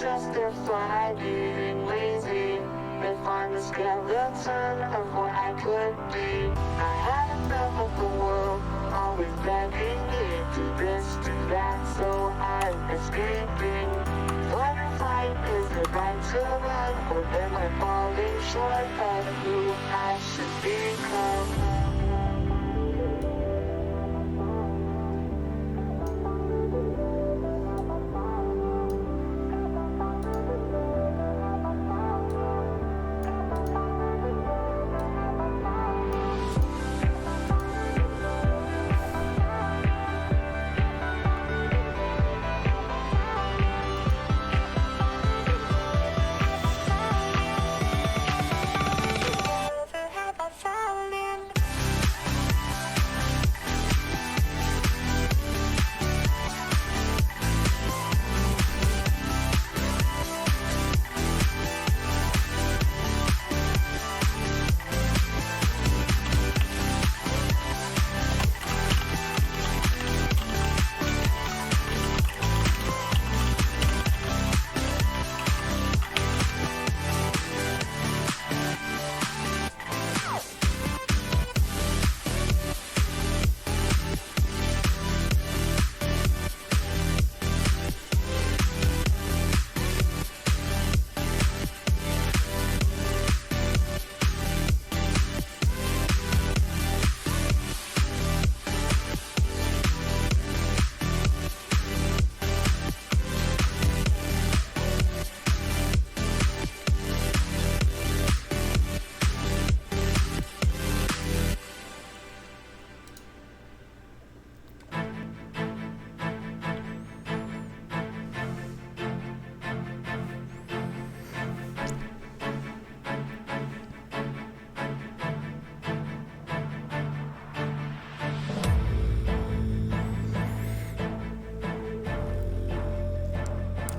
justify being lazy. They find the skeleton of what I could be. I had enough of the world, always begging me do this, do that, so I'm escaping. Fight or flight is the right to run, or am I falling short of who I should become?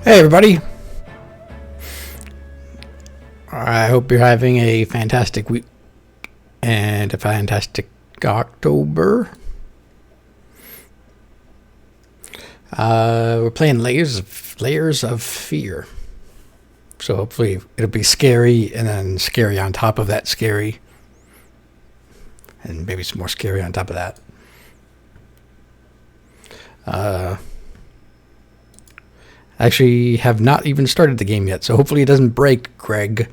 Hey everybody, I hope you're having a fantastic week and a fantastic October. We're playing Layers of Fear, so hopefully it'll be scary and then scary on top of that scary and maybe some more scary on top of that. Actually have not even started the game yet, so hopefully it doesn't break, Greg.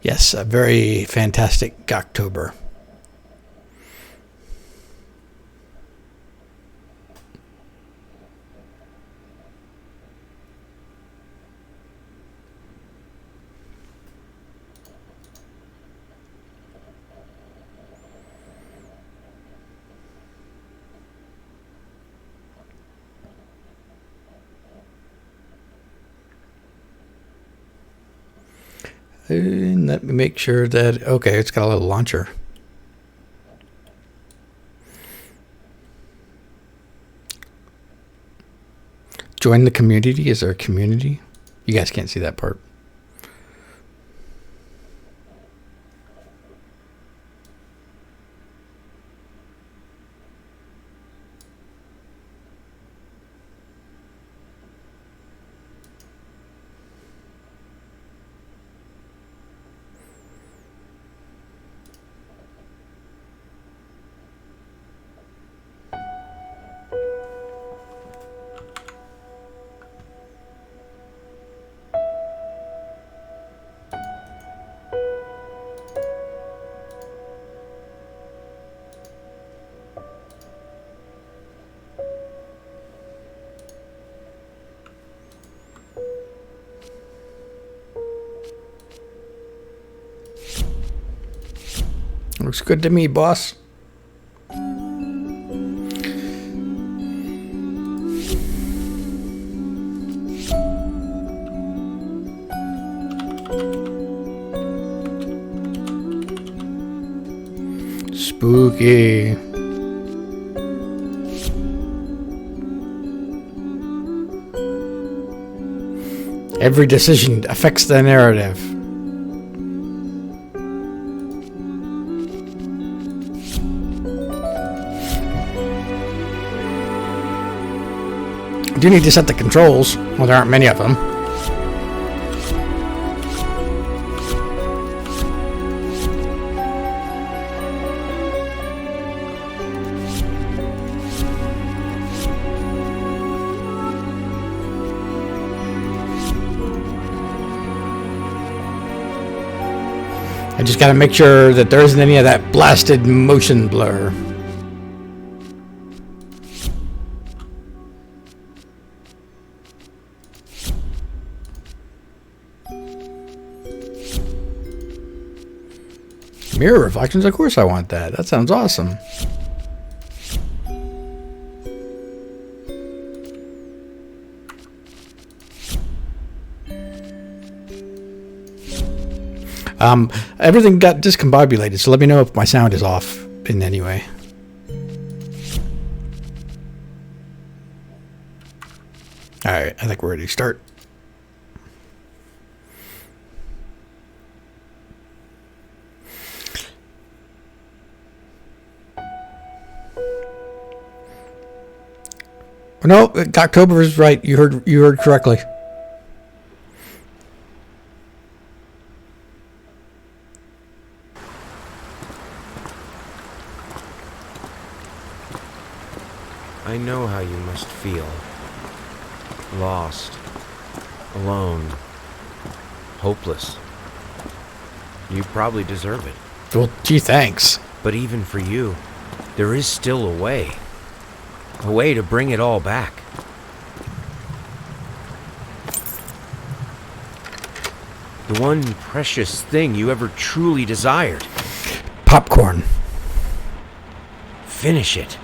Yes, a very fantastic October. And let me make sure that, okay, it's got a little launcher. Join the community. Is there a community? You guys can't see that part. Looks good to me, boss. Spooky. Every decision affects the narrative. do need to set the controls. Well, there aren't many of them. I just gotta make sure that there isn't any of that blasted motion blur. Mirror reflections? Of course I want that. That sounds awesome. Everything got discombobulated, so let me know if my sound is off in any way. Alright, I think we're ready to start. No, October is right. You heard correctly. I know how you must feel. Lost. Alone. Hopeless. You probably deserve it. Well, gee, thanks. But even for you, there is still a way. A way to bring it all back. The one precious thing you ever truly desired. Popcorn. Finish it.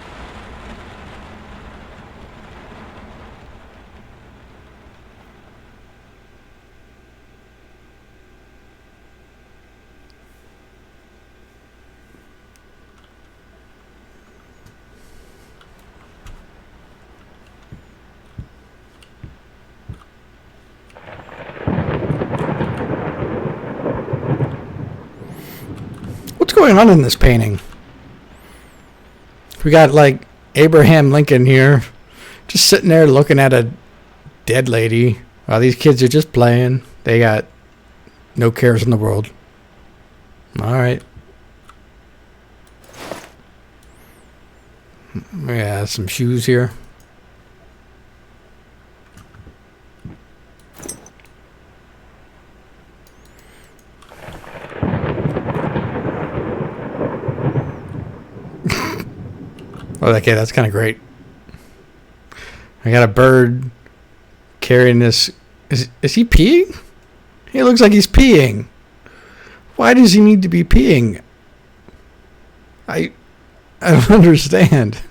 What's going on in this painting? We got like Abraham Lincoln here, just sitting there looking at a dead lady while these kids are just playing. They got no cares in the world. All right. Yeah, some shoes here. Oh, okay, that's kind of great. I got a bird carrying this. Is he peeing? He looks like he's peeing. Why does he need to be peeing? I don't understand.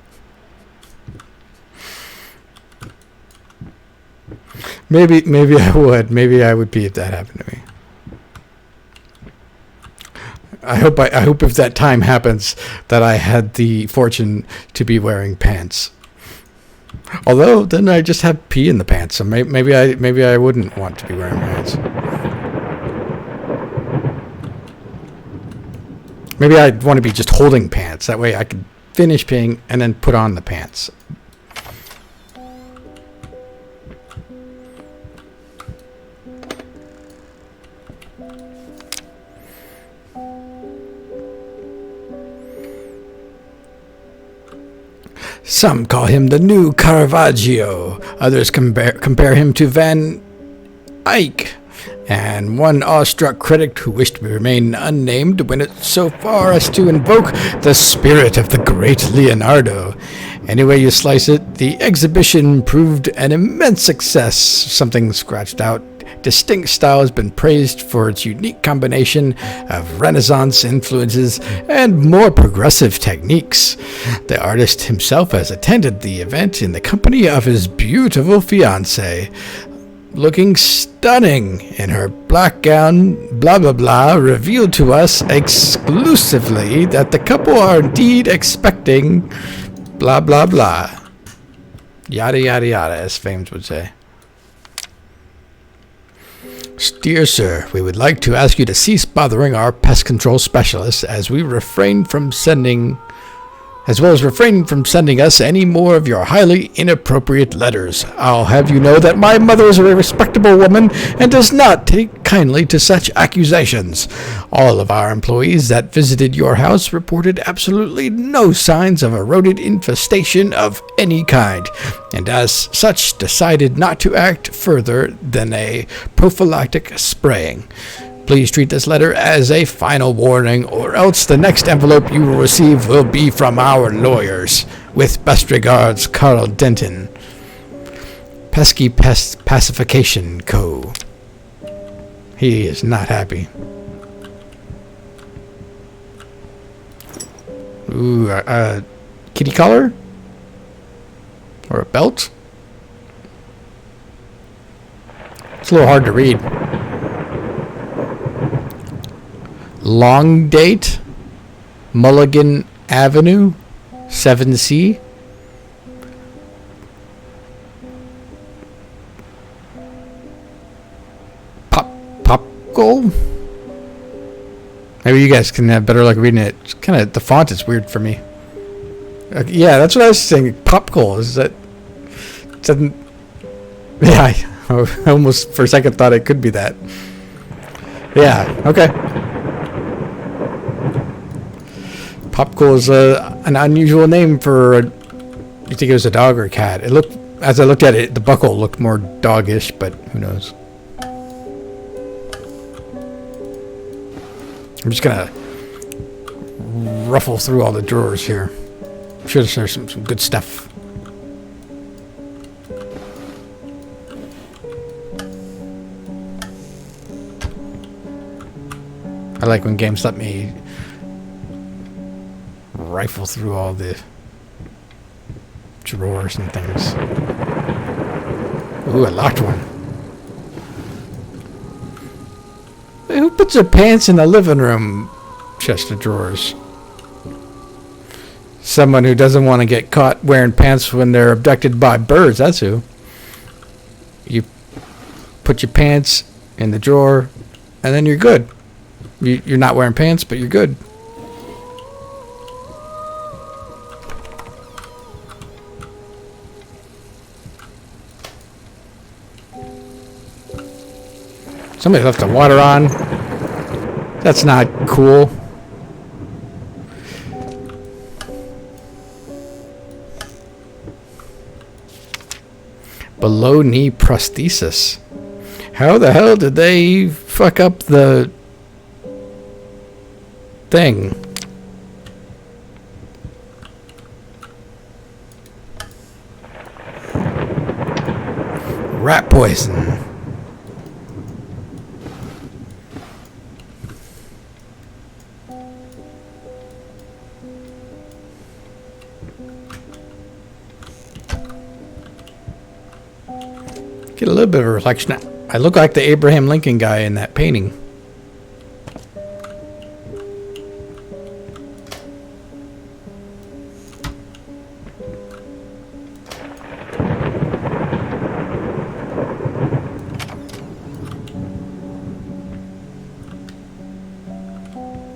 Maybe I would. Maybe I would pee if that happened to me. I hope if that time happens that I had the fortune to be wearing pants. Although then I just have pee in the pants, so maybe I wouldn't want to be wearing pants. Maybe I'd want to be just holding pants. That way I could finish peeing and then put on the pants. Some call him the new Caravaggio. Others compare him to Van Eyck. And one awestruck critic who wished to remain unnamed went it so far as to invoke the spirit of the great Leonardo. Any way you slice it, the exhibition proved an immense success. Something scratched out. Distinct style has been praised for its unique combination of Renaissance influences and more progressive techniques. The artist himself has attended the event in the company of his beautiful fiancée, looking stunning in her black gown. Blah blah blah revealed to us exclusively that the couple are indeed expecting blah blah blah. Yada yada yada, as Fames would say. Dear sir, we would like to ask you to cease bothering our pest control specialists as we refrain from sending as well as refrain from sending us any more of your highly inappropriate letters. I'll have you know that my mother is a respectable woman and does not take kindly to such accusations. All of our employees that visited your house reported absolutely no signs of a rodent infestation of any kind, and as such decided not to act further than a prophylactic spraying. Please treat this letter as a final warning, or else the next envelope you will receive will be from our lawyers. With best regards, Carl Denton. Pesky Pest Pacification Co. He is not happy. Ooh, kitty collar? Or a belt? It's a little hard to read. Long date, Mulligan Avenue, 7C. Pop goal? Maybe you guys can have better luck reading it. It's kind of, the font is weird for me. Yeah, that's what I was saying. Pop goal, is that, it doesn't, yeah, I almost for a second thought it could be that. Yeah, okay. Popcool is an unusual name for you think it was a dog or a cat. It looked, as I looked at it, the buckle looked more doggish, but who knows. I'm just gonna ruffle through all the drawers here. I'm sure there's some good stuff. I like when games let me rifle through all the drawers and things. Ooh, I locked one. Hey, who puts their pants in the living room chest of drawers? Someone who doesn't want to get caught wearing pants when they're abducted by birds, that's who. You put your pants in the drawer and then you're good. You're not wearing pants, but you're good. Somebody left the water on. That's not cool. Below knee prosthesis. How the hell did they fuck up the thing? Rat poison. Get a little bit of a reflection. I look like the Abraham Lincoln guy in that painting.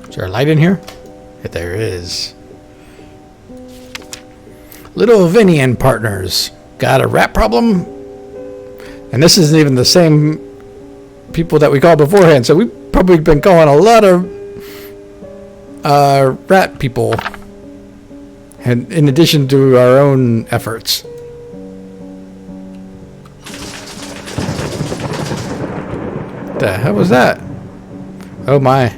Is there a light in here? Yeah, there is. Little Vinny and Partners. Got a rat problem? And this isn't even the same people that we called beforehand, so we've probably been calling a lot of rat people, and in addition to our own efforts. The hell was that? Oh my.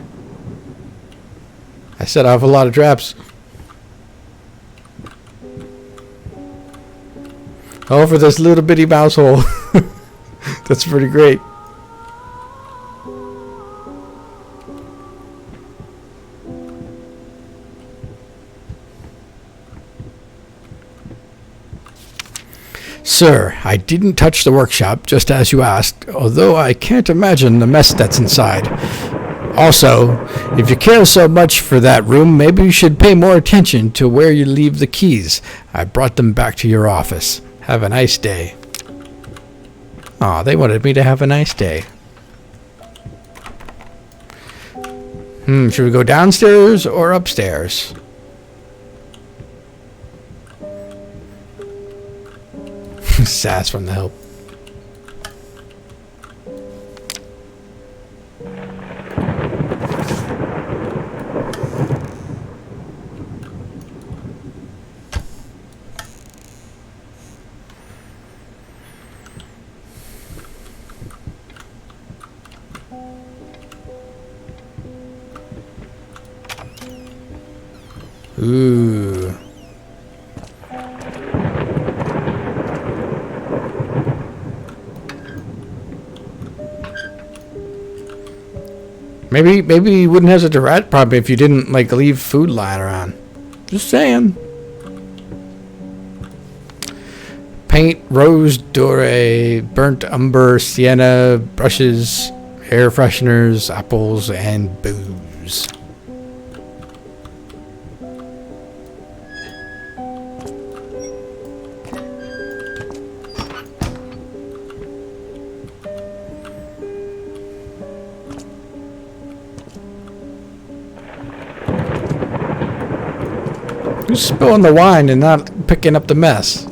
I set off a lot of traps. All for this little bitty mouse hole. That's pretty great. Sir, I didn't touch the workshop, just as you asked, although I can't imagine the mess that's inside. Also, if you care so much for that room, maybe you should pay more attention to where you leave the keys. I brought them back to your office. Have a nice day. Aw, they wanted me to have a nice day. Should we go downstairs or upstairs? Sass from the help. Ooh. Maybe you wouldn't have such a rat problem if you didn't like leave food lying around. Just saying. Paint, rose, doré, burnt umber, sienna, brushes, air fresheners, apples, and booze. Who's spilling the wine and not picking up the mess?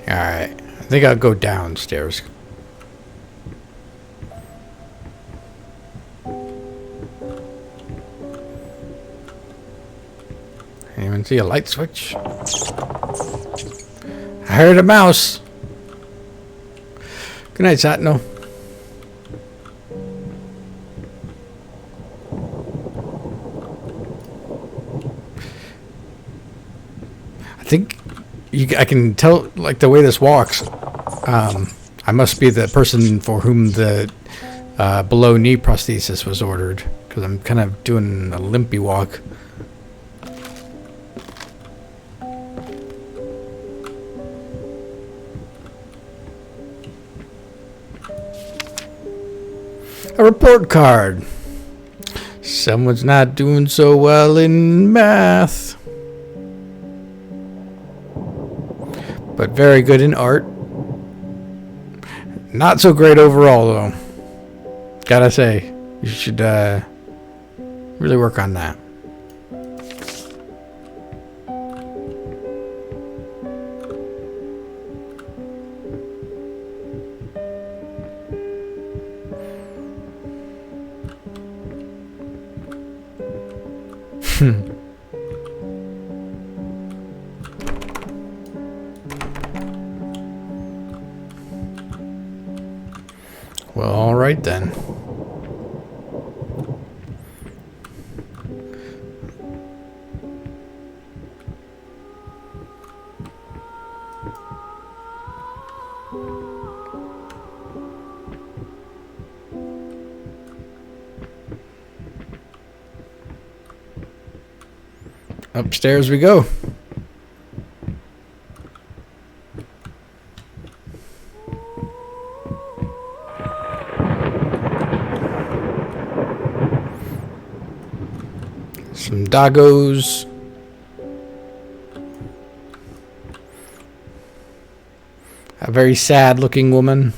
Alright, I think I'll go downstairs. Anyone see a light switch? I heard a mouse. Good night, Satno. I think I can tell, like, the way this walks. I must be the person for whom the below knee prosthesis was ordered, because I'm kind of doing a limpy walk. A report card. Someone's not doing so well in math, but very good in art. Not so great overall, though. Gotta say, you should really work on that. Well, all right then. Upstairs we go. Some doggos. A very sad looking woman.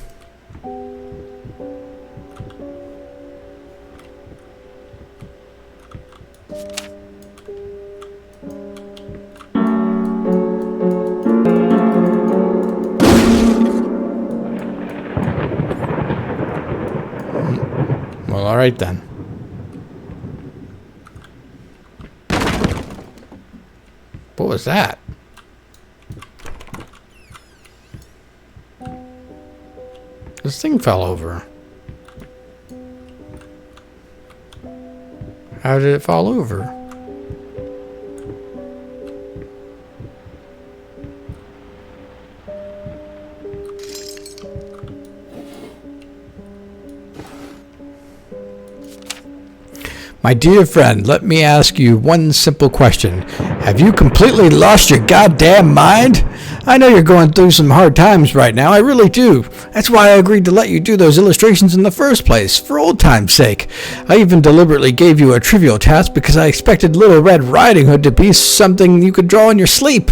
Well, all right then. What was that? This thing fell over. How did it fall over? My dear friend, let me ask you one simple question. Have you completely lost your goddamn mind? I know you're going through some hard times right now, I really do. That's why I agreed to let you do those illustrations in the first place, for old time's sake. I even deliberately gave you a trivial task because I expected Little Red Riding Hood to be something you could draw in your sleep.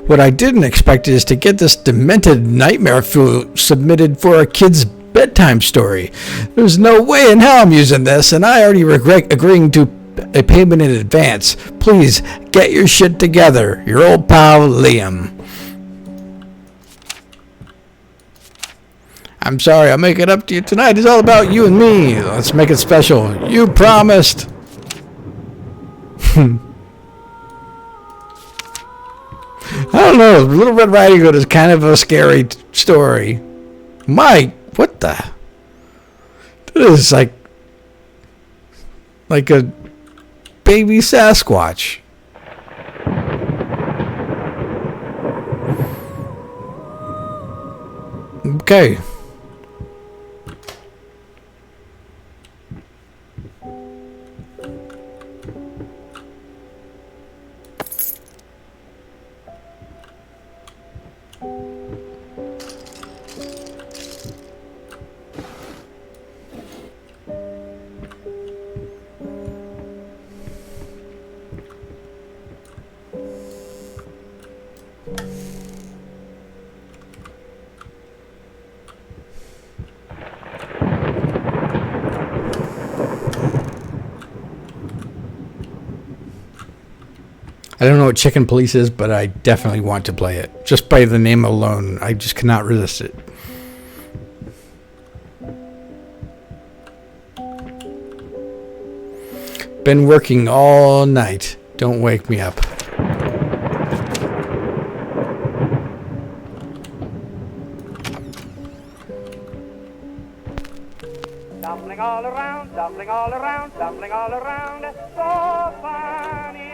What I didn't expect is to get this demented nightmare fuel submitted for a kid's bedtime story. There's no way in hell I'm using this, and I already regret agreeing to a payment in advance. Please, get your shit together. Your old pal, Liam. I'm sorry, I'll make it up to you tonight. It's all about you and me. Let's make it special. You promised. I don't know. Little Red Riding Hood is kind of a scary story. Mike, what the? This is like a baby Sasquatch. Okay. I don't know what Chicken Police is, but I definitely want to play it. Just by the name alone, I just cannot resist it. Been working all night. Don't wake me up. Tumbling all around, tumbling all around, tumbling all around, so funny.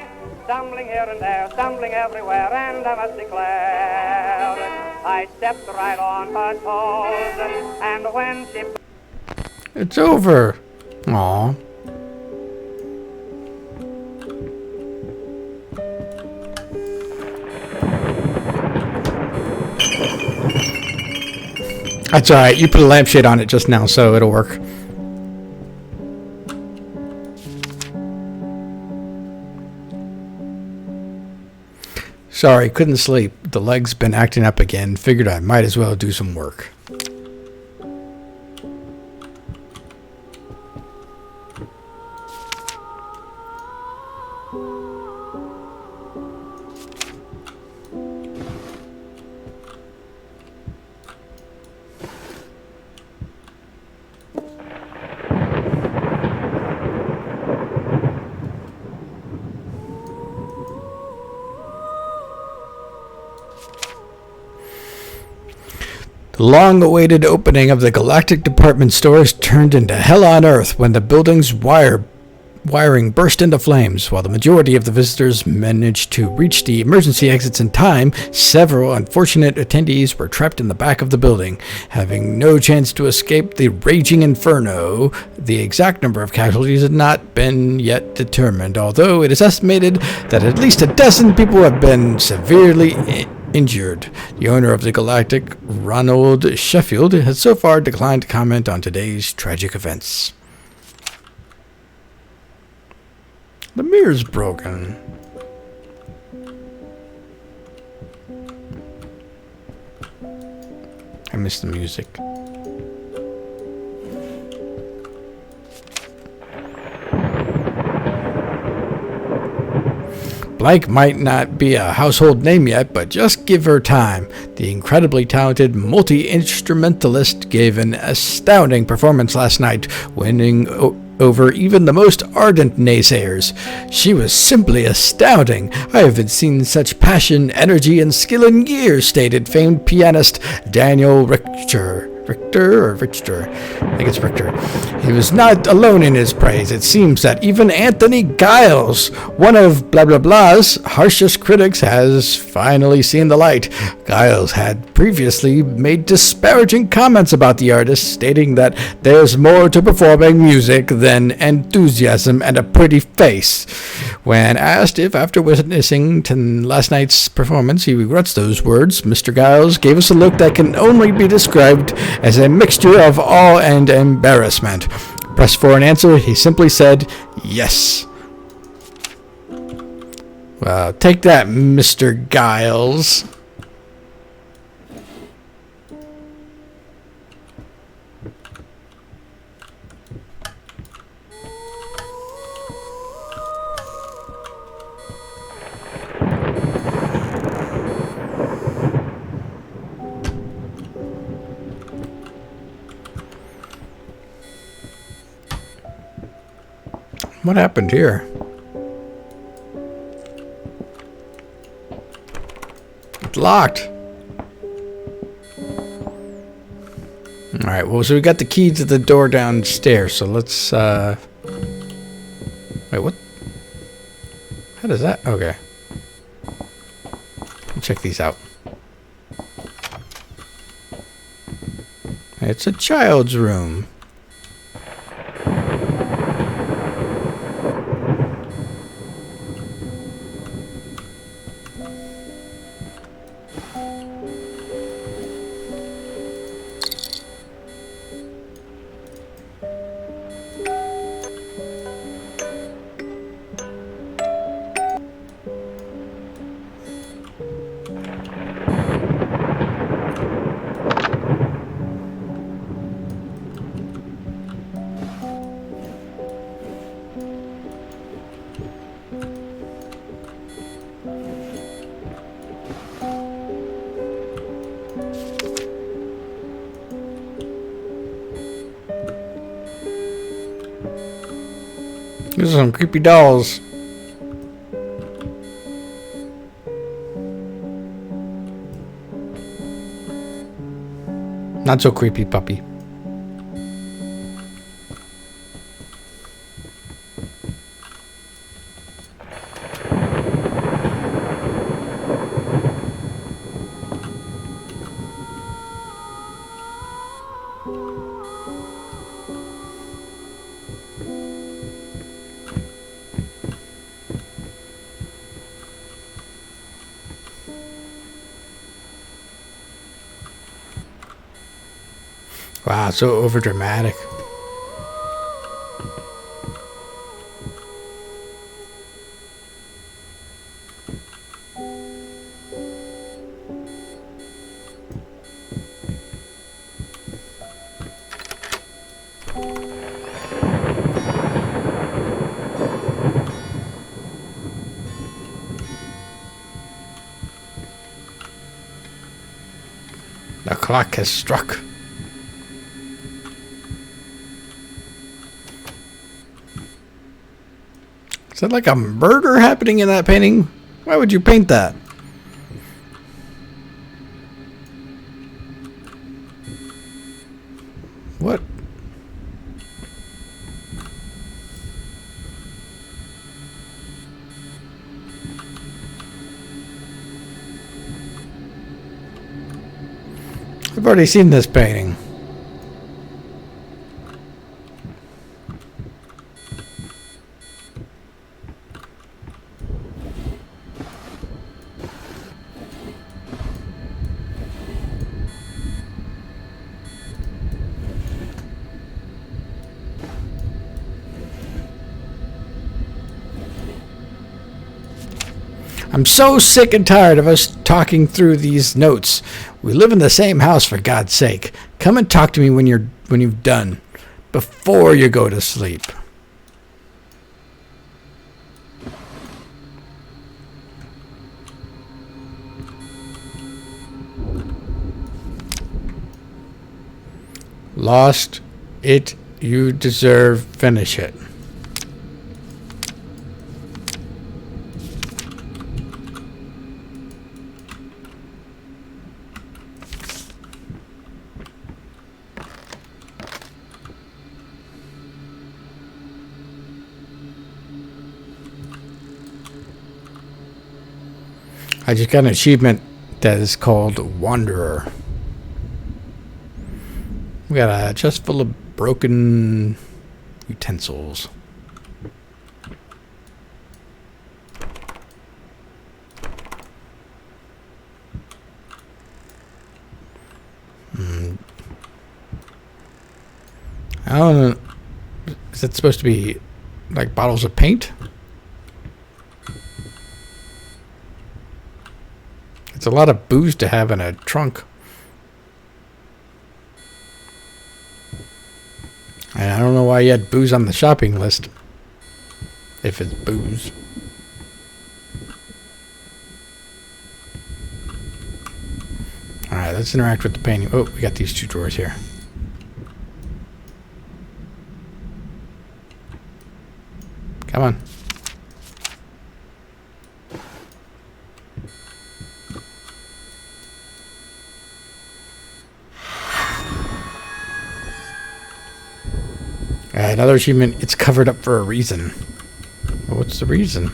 Stumbling here and there, stumbling everywhere, and I must declare, I stepped right on her toes, and when she... It's over. Aw. That's alright, you put a lampshade on it just now, so it'll work. Sorry, couldn't sleep. The leg's been acting up again. Figured I might as well do some work. The long-awaited opening of the Galactic Department Stores turned into hell on Earth when the building's wiring burst into flames. While the majority of the visitors managed to reach the emergency exits in time, several unfortunate attendees were trapped in the back of the building, having no chance to escape the raging inferno. The exact number of casualties had not been yet determined, although it is estimated that at least a dozen people have been severely injured. The owner of the Galactic, Ronald Sheffield, has so far declined to comment on today's tragic events. The mirror's broken. I miss the music. Blank might not be a household name yet, but just give her time. The incredibly talented multi-instrumentalist gave an astounding performance last night, winning over even the most ardent naysayers. She was simply astounding. I haven't seen such passion, energy, and skill in years, stated famed pianist Daniel Richter. Richter. I think it's Richter. He was not alone in his praise. It seems that even Anthony Giles, one of blah blah blah's harshest critics, has finally seen the light. Giles had previously made disparaging comments about the artist, stating that there's more to performing music than enthusiasm and a pretty face. When asked if after witnessing last night's performance he regrets those words, Mr. Giles gave us a look that can only be described as a mixture of awe and embarrassment. Pressed for an answer, he simply said, yes. Well, take that, Mr. Giles. What happened here? It's locked. Alright, well, so we got the key to the door downstairs, so let's, wait, what? How does that? Okay. Check these out. It's a child's room. These are some creepy dolls. Not so creepy, puppy. Wow, so overdramatic. The clock has struck. Is that like a murder happening in that painting? Why would you paint that? What? I've already seen this painting. I'm so sick and tired of us talking through these notes. We live in the same house, for God's sake. Come and talk to me when you've done, before you go to sleep. Lost it, you deserve, finish it. I just got an achievement that is called Wanderer. We got a chest full of broken utensils. I don't know. Is that supposed to be like bottles of paint? It's a lot of booze to have in a trunk. And I don't know why you had booze on the shopping list. If it's booze. Alright, let's interact with the painting. Oh, we got these two drawers here. Come on. Another achievement, it's covered up for a reason. Well, what's the reason?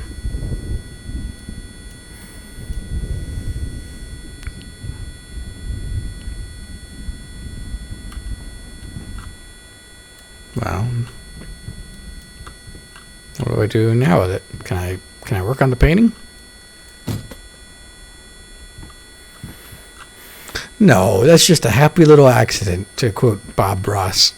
Well, what do I do now with it? Can I work on the painting? No, that's just a happy little accident, to quote Bob Ross.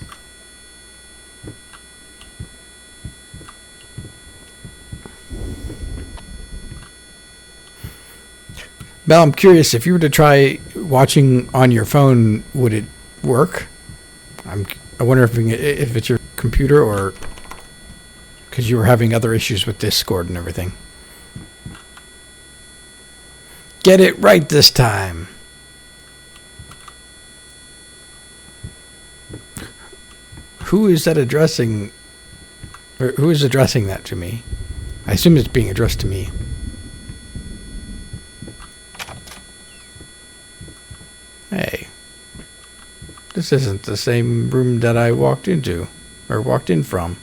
Mel, I'm curious, if you were to try watching on your phone, would it work? I wonder if it's your computer or because you were having other issues with Discord and everything. Get it right this time. Who is that addressing? Or who is addressing that to me? I assume it's being addressed to me. Hey, this isn't the same room that I walked into, or walked in from.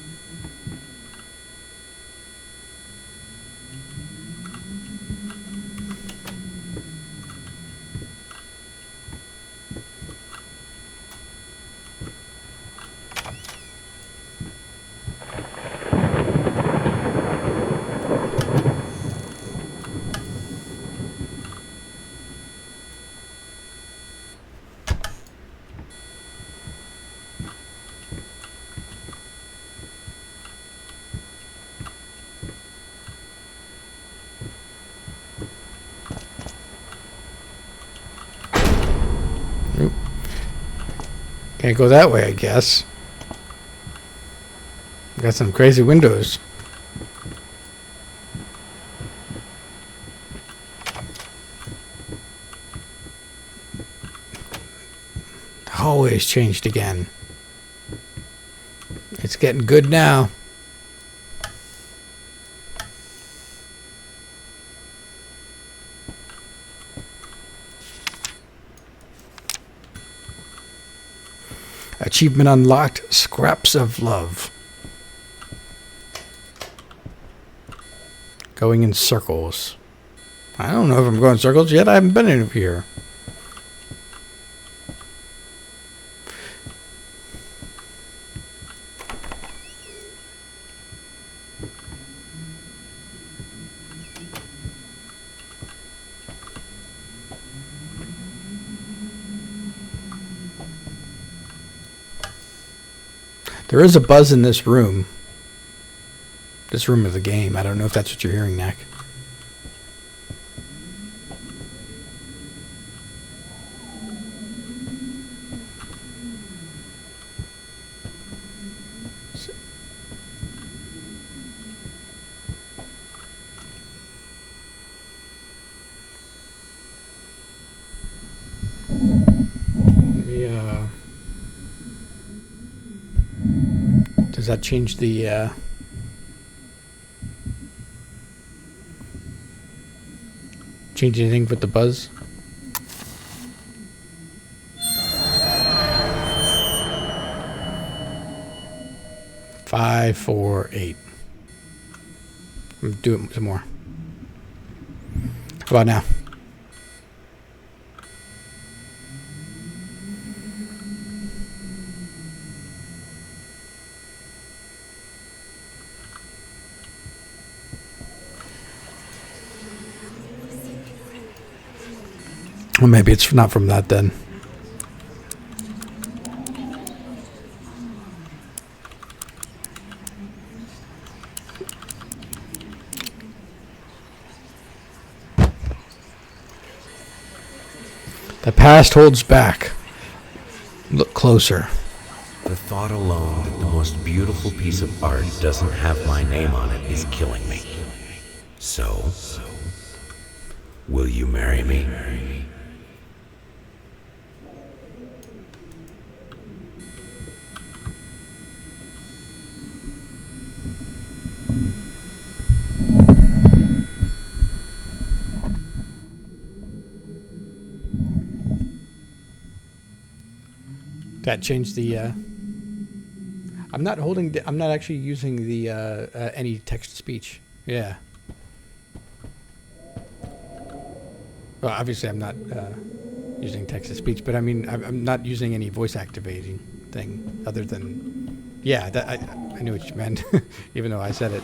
Can't go that way, I guess. Got some crazy windows. The hallway's changed again. It's getting good now. Achievement unlocked, Scraps of Love. Going in circles. I don't know if I'm going in circles yet. I haven't been in here. There is a buzz in this room. This room of the game. I don't know if that's what you're hearing, Knack. Does that change the change anything with the buzz? Five, 4, 8. Do it some more. How about now? Well, maybe it's not from that then. The past holds back. Look closer. The thought alone that the most beautiful piece of art doesn't have my name on it is killing me. So, will you marry me? That changed the. I'm not holding. I'm not actually using the any text to speech. Yeah. Well, obviously I'm not using text to speech, but I mean I'm not using any voice activating thing other than. Yeah, that I knew what you meant, even though I said it.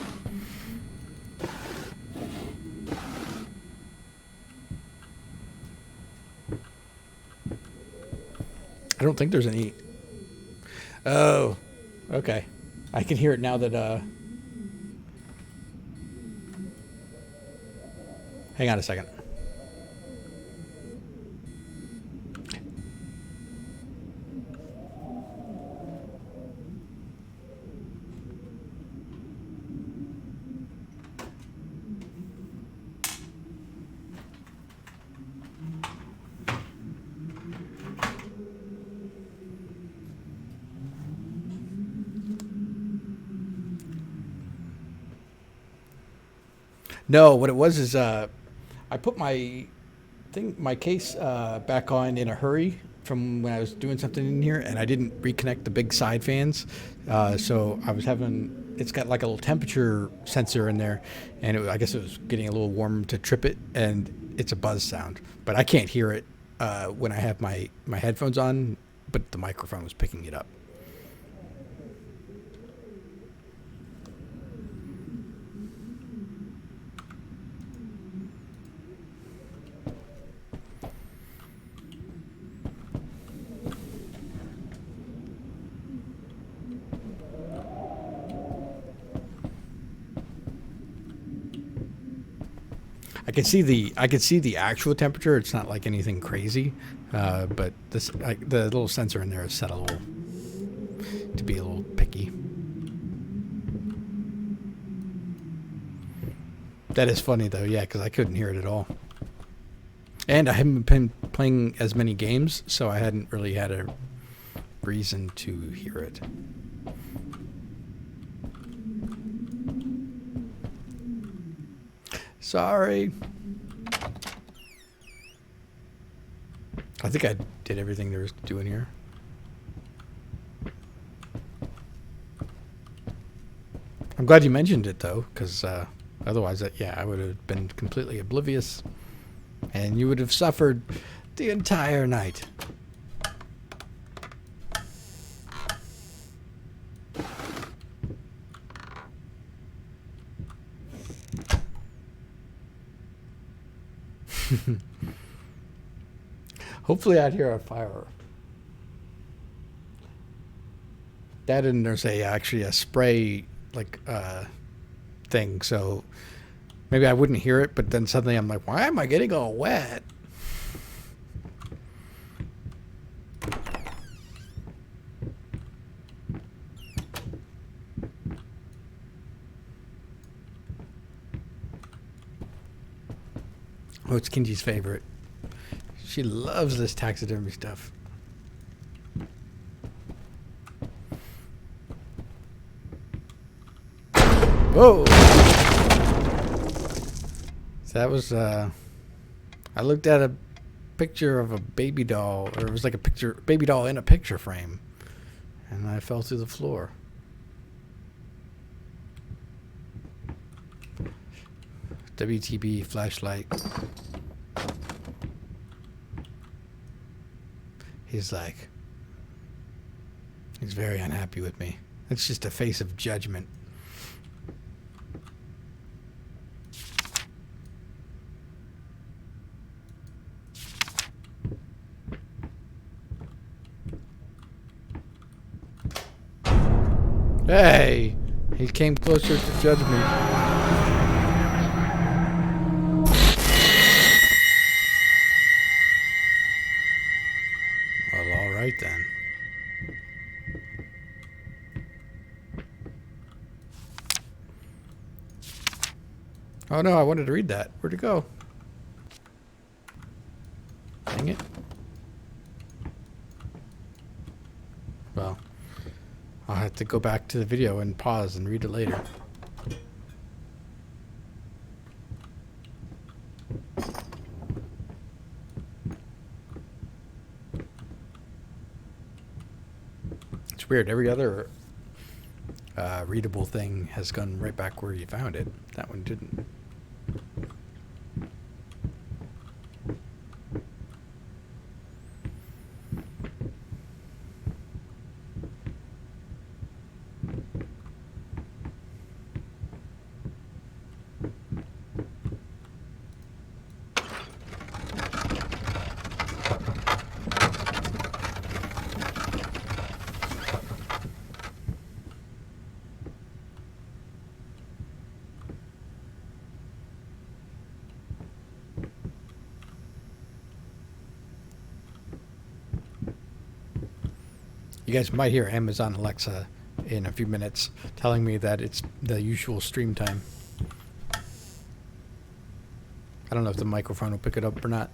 I don't think there's any. Oh, okay. I can hear it now that. Hang on a second. No, what it was is I put my case back on in a hurry from when I was doing something in here, and I didn't reconnect the big side fans. So I was having, it's got like a little temperature sensor in there, and I guess it was getting a little warm to trip it, and it's a buzz sound. But I can't hear it when I have my headphones on, but the microphone was picking it up. I can see the actual temperature. It's not like anything crazy, but this the little sensor in there is set to be a little picky. That is funny though, yeah, because I couldn't hear it at all, and I haven't been playing as many games, so I hadn't really had a reason to hear it. Sorry. I think I did everything there was to do in here. I'm glad you mentioned it though, because otherwise, I would have been completely oblivious, and you would have suffered the entire night. Hopefully I'd hear a fire. That and there's actually a spray like thing, so maybe I wouldn't hear it, but then suddenly I'm like, why am I getting all wet? Oh, it's Kinji's favorite. She loves this taxidermy stuff. Whoa! So that was, I looked at a picture of a baby doll, or it was like a baby doll in a picture frame, and I fell through the floor. WTB flashlight. He's very unhappy with me. It's just a face of judgment. Hey! He came closer to judgment. Well, alright then. Oh no, I wanted to read that. Where'd it go? Dang it. Well, I'll have to go back to the video and pause and read it later. It's weird. Every other readable thing has gone right back where you found it. That one didn't. You guys might hear Amazon Alexa in a few minutes telling me that it's the usual stream time. I don't know if the microphone will pick it up or not.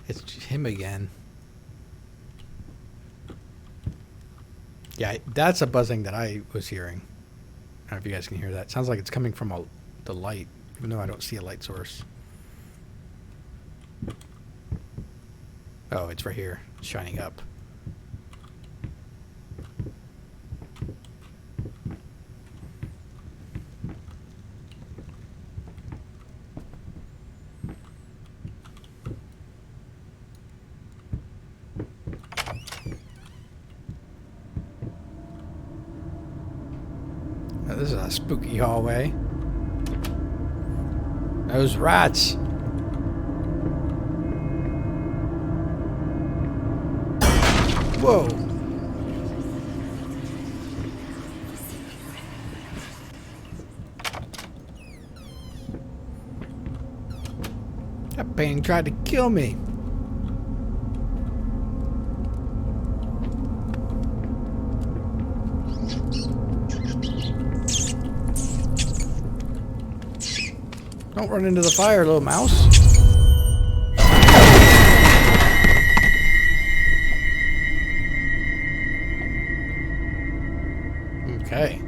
It's him again. Yeah, that's a buzzing that I was hearing. I don't know if you guys can hear that. Sounds like it's coming from the light, even though I don't see a light source. Oh, it's right here, shining up. Now, this is a spooky hallway. Those rats. Whoa. That thing tried to kill me. Don't run into the fire, little mouse. Okay.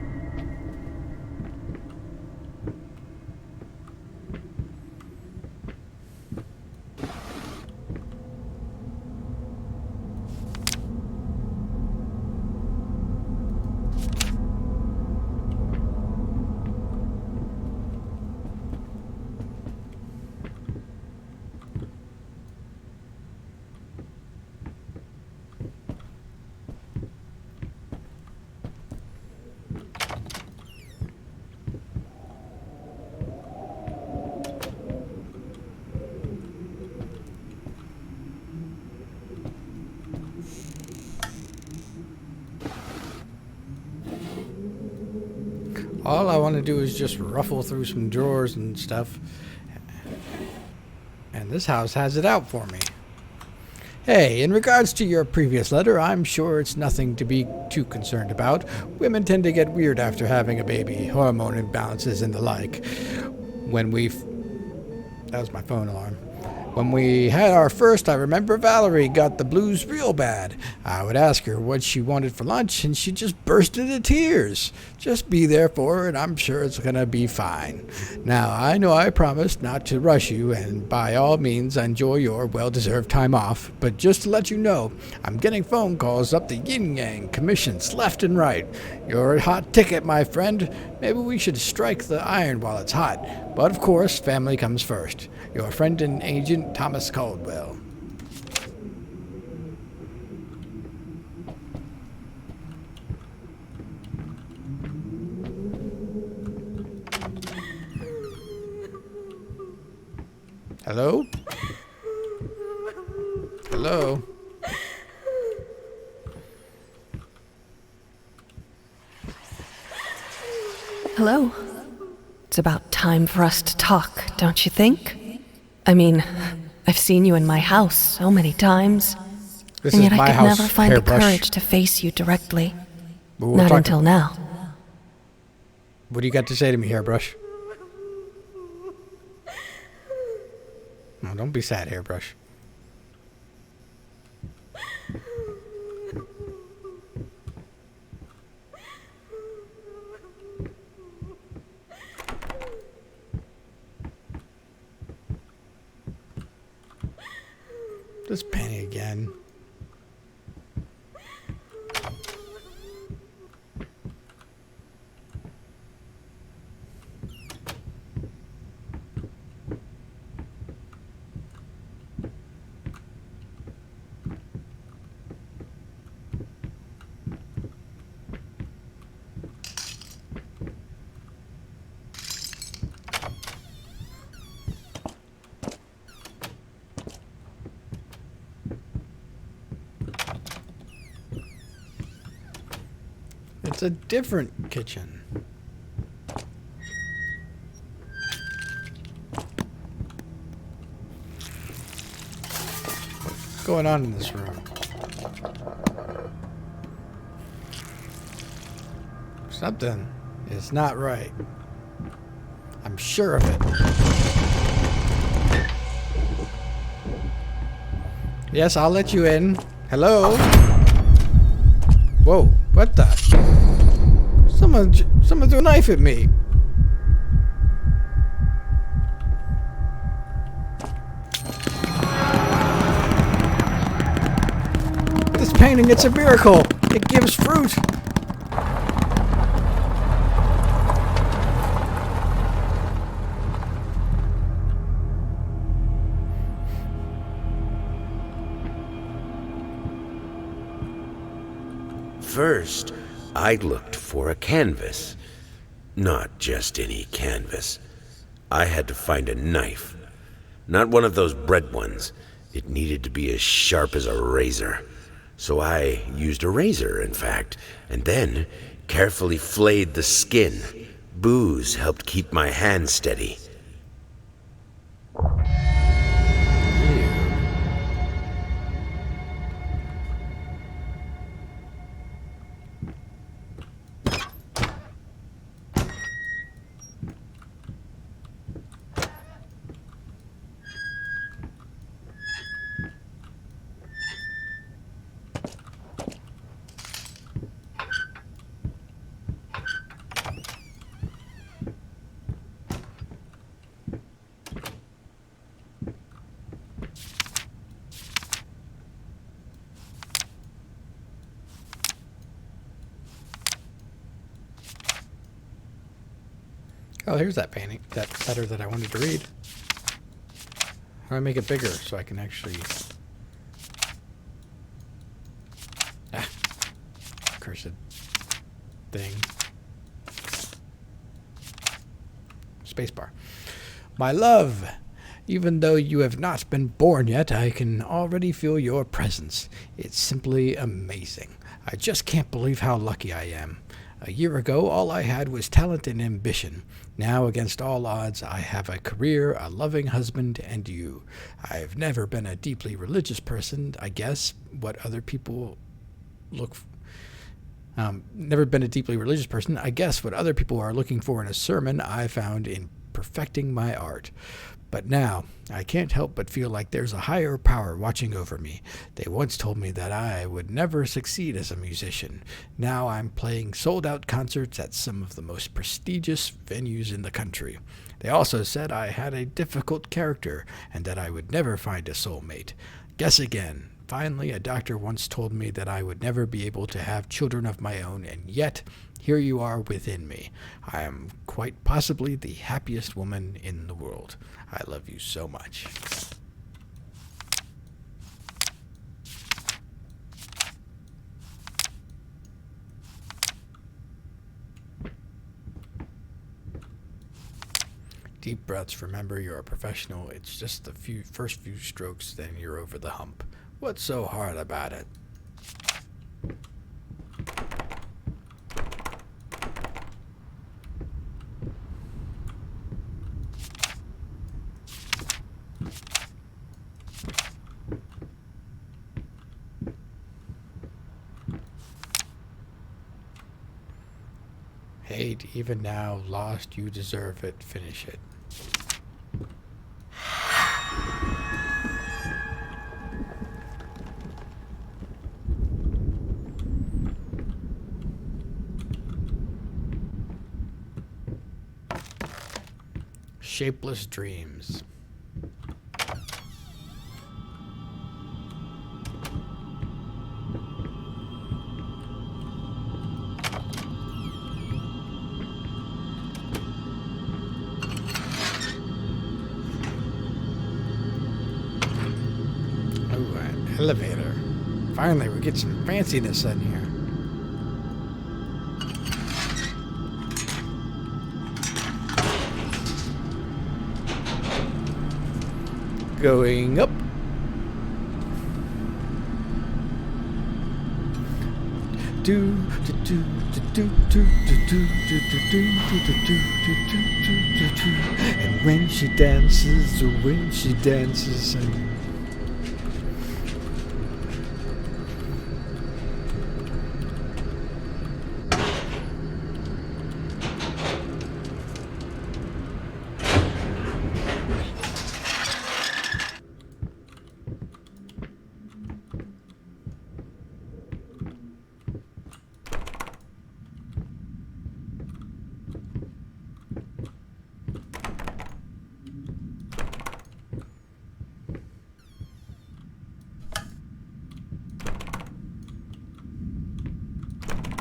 All I want to do is just ruffle through some drawers and stuff. And this house has it out for me. Hey, in regards to your previous letter, I'm sure it's nothing to be too concerned about. Women tend to get weird after having a baby, hormone imbalances and the like. That was my phone alarm. When we had our first, I remember Valerie got the blues real bad. I would ask her what she wanted for lunch, and she just burst into tears. Just be there for her, and I'm sure it's going to be fine. Now, I know I promised not to rush you, and by all means, enjoy your well-deserved time off. But just to let you know, I'm getting phone calls up the yin-yang commissions left and right. You're a hot ticket, my friend. Maybe we should strike the iron while it's hot. But of course, family comes first. Your friend and agent, Thomas Caldwell. Hello? Hello? Hello. It's about time for us to talk, don't you think? I mean, I've seen you in my house so many times, This and is yet my I could house, never find the hairbrush. courage to face you directly. But we're Not talking- until now. What do you got to say to me, hairbrush? Oh, don't be sad, hairbrush. This Penny again. It's a different kitchen. What's going on in this room? Something is not right. I'm sure of it. Yes, I'll let you in. Hello? Whoa, what the? Someone threw a knife at me. This painting, it's a miracle. It gives fruit. First, I looked for a canvas. Not just any canvas. I had to find a knife. Not one of those bread ones. It needed to be as sharp as a razor. So I used a razor, in fact, and then carefully flayed the skin. Booze helped keep my hand steady. Oh, here's that painting, that letter that I wanted to read. How do I make it bigger so I can actually... Ah, cursed thing. Spacebar. My love, even though you have not been born yet, I can already feel your presence. It's simply amazing. I just can't believe how lucky I am. A year ago, all I had was talent and ambition. Now, against all odds, I have a career, a loving husband, and you. I've never been a deeply religious person, I guess. Never been a deeply religious person. I guess what other people are looking for in a sermon, I found in perfecting my art. But now, I can't help but feel like there's a higher power watching over me. They once told me that I would never succeed as a musician. Now I'm playing sold-out concerts at some of the most prestigious venues in the country. They also said I had a difficult character and that I would never find a soulmate. Guess again. Finally, a doctor once told me that I would never be able to have children of my own, and yet, here you are within me. I am quite possibly the happiest woman in the world. I love you so much. deep breaths. Remember, you're a professional. It's just the first few strokes, then you're over the hump. What's so hard about it? Hate, even now, lost, you deserve it. Finish it. Shapeless dreams. Elevator. Finally, we get some fanciness in here. Going up. And when she dances, and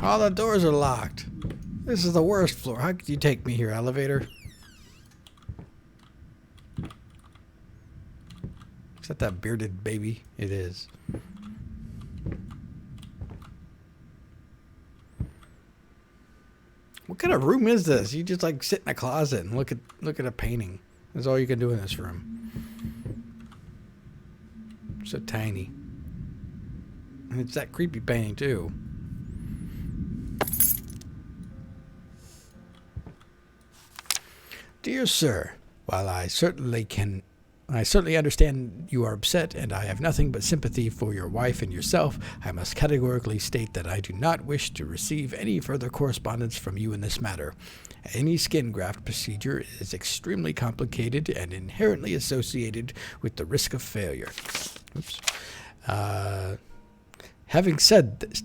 all the doors are locked. This is the worst floor. How could you take me here, elevator? Is that that bearded baby? It is. What kind of room is this? You just like sit in a closet and look at a painting. That's all you can do in this room. So tiny. And it's that creepy painting too. Dear sir, while I certainly understand you are upset, and I have nothing but sympathy for your wife and yourself, I must categorically state that I do not wish to receive any further correspondence from you in this matter. Any skin graft procedure is extremely complicated and inherently associated with the risk of failure. Oops. Having stated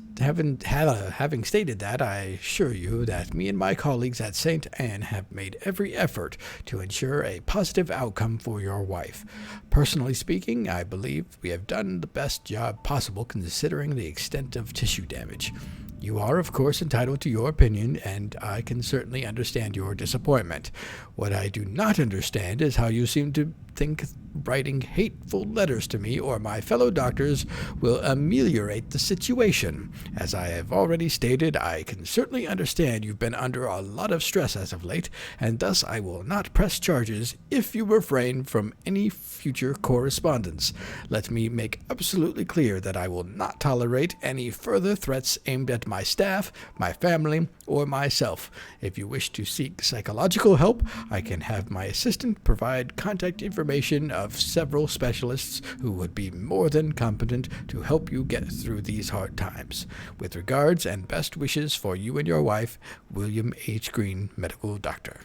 that, I assure you that me and my colleagues at St. Anne have made every effort to ensure a positive outcome for your wife. Personally speaking, I believe we have done the best job possible considering the extent of tissue damage. You are, of course, entitled to your opinion, and I can certainly understand your disappointment. What I do not understand is how you seem to think writing hateful letters to me or my fellow doctors will ameliorate the situation. As I have already stated, I can certainly understand you've been under a lot of stress as of late, and thus I will not press charges if you refrain from any future correspondence. Let me make absolutely clear that I will not tolerate any further threats aimed at my staff, my family, or myself. If you wish to seek psychological help, I can have my assistant provide contact information of several specialists who would be more than competent to help you get through these hard times. With regards and best wishes for you and your wife, William H. Green, Medical Doctor.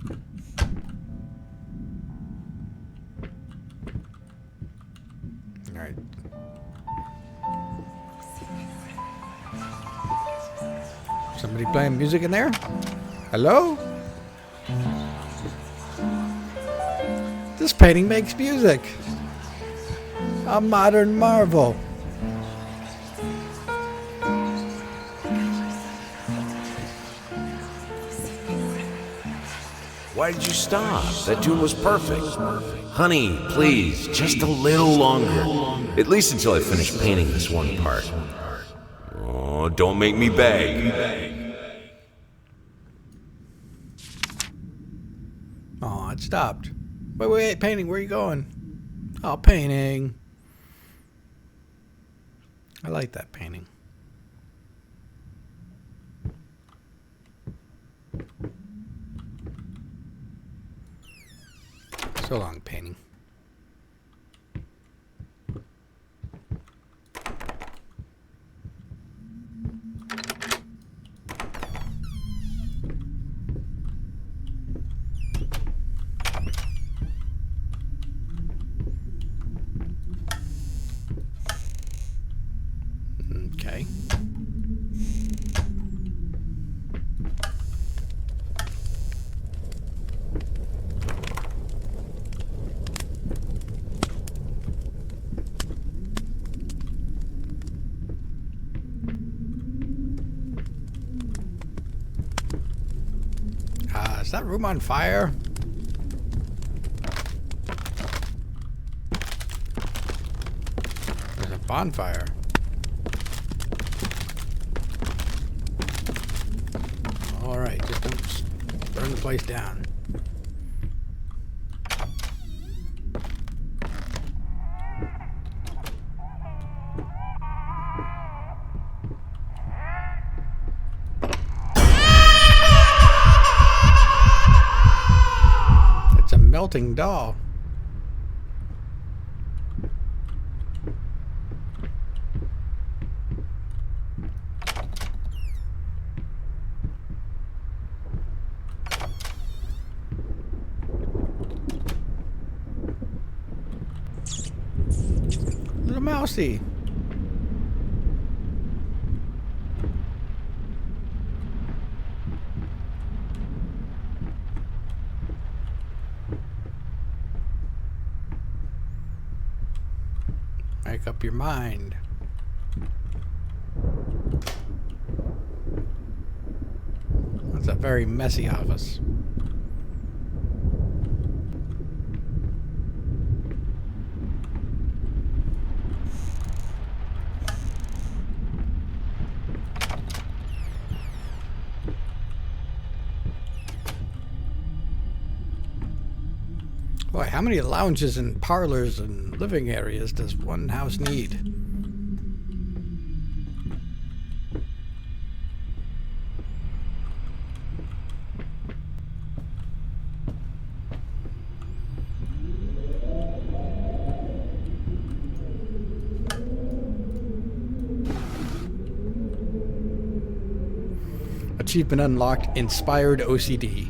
All right. Somebody playing music in there? Hello? This painting makes music. A modern marvel. Why did you stop? That tune was perfect. Honey, please, just a little longer. At least until I finish painting this one part. Oh, don't make me beg. it stopped. Wait, painting, where are you going? Oh, painting. I like that painting. So long, painting. Okay. Is that room on fire? There's a bonfire. Alright, just don't burn the place down. It's a melting doll. Little mousey. Make up your mind. That's a very messy office. Boy, how many lounges and parlors and living areas does one house need? Achievement unlocked, Inspired OCD.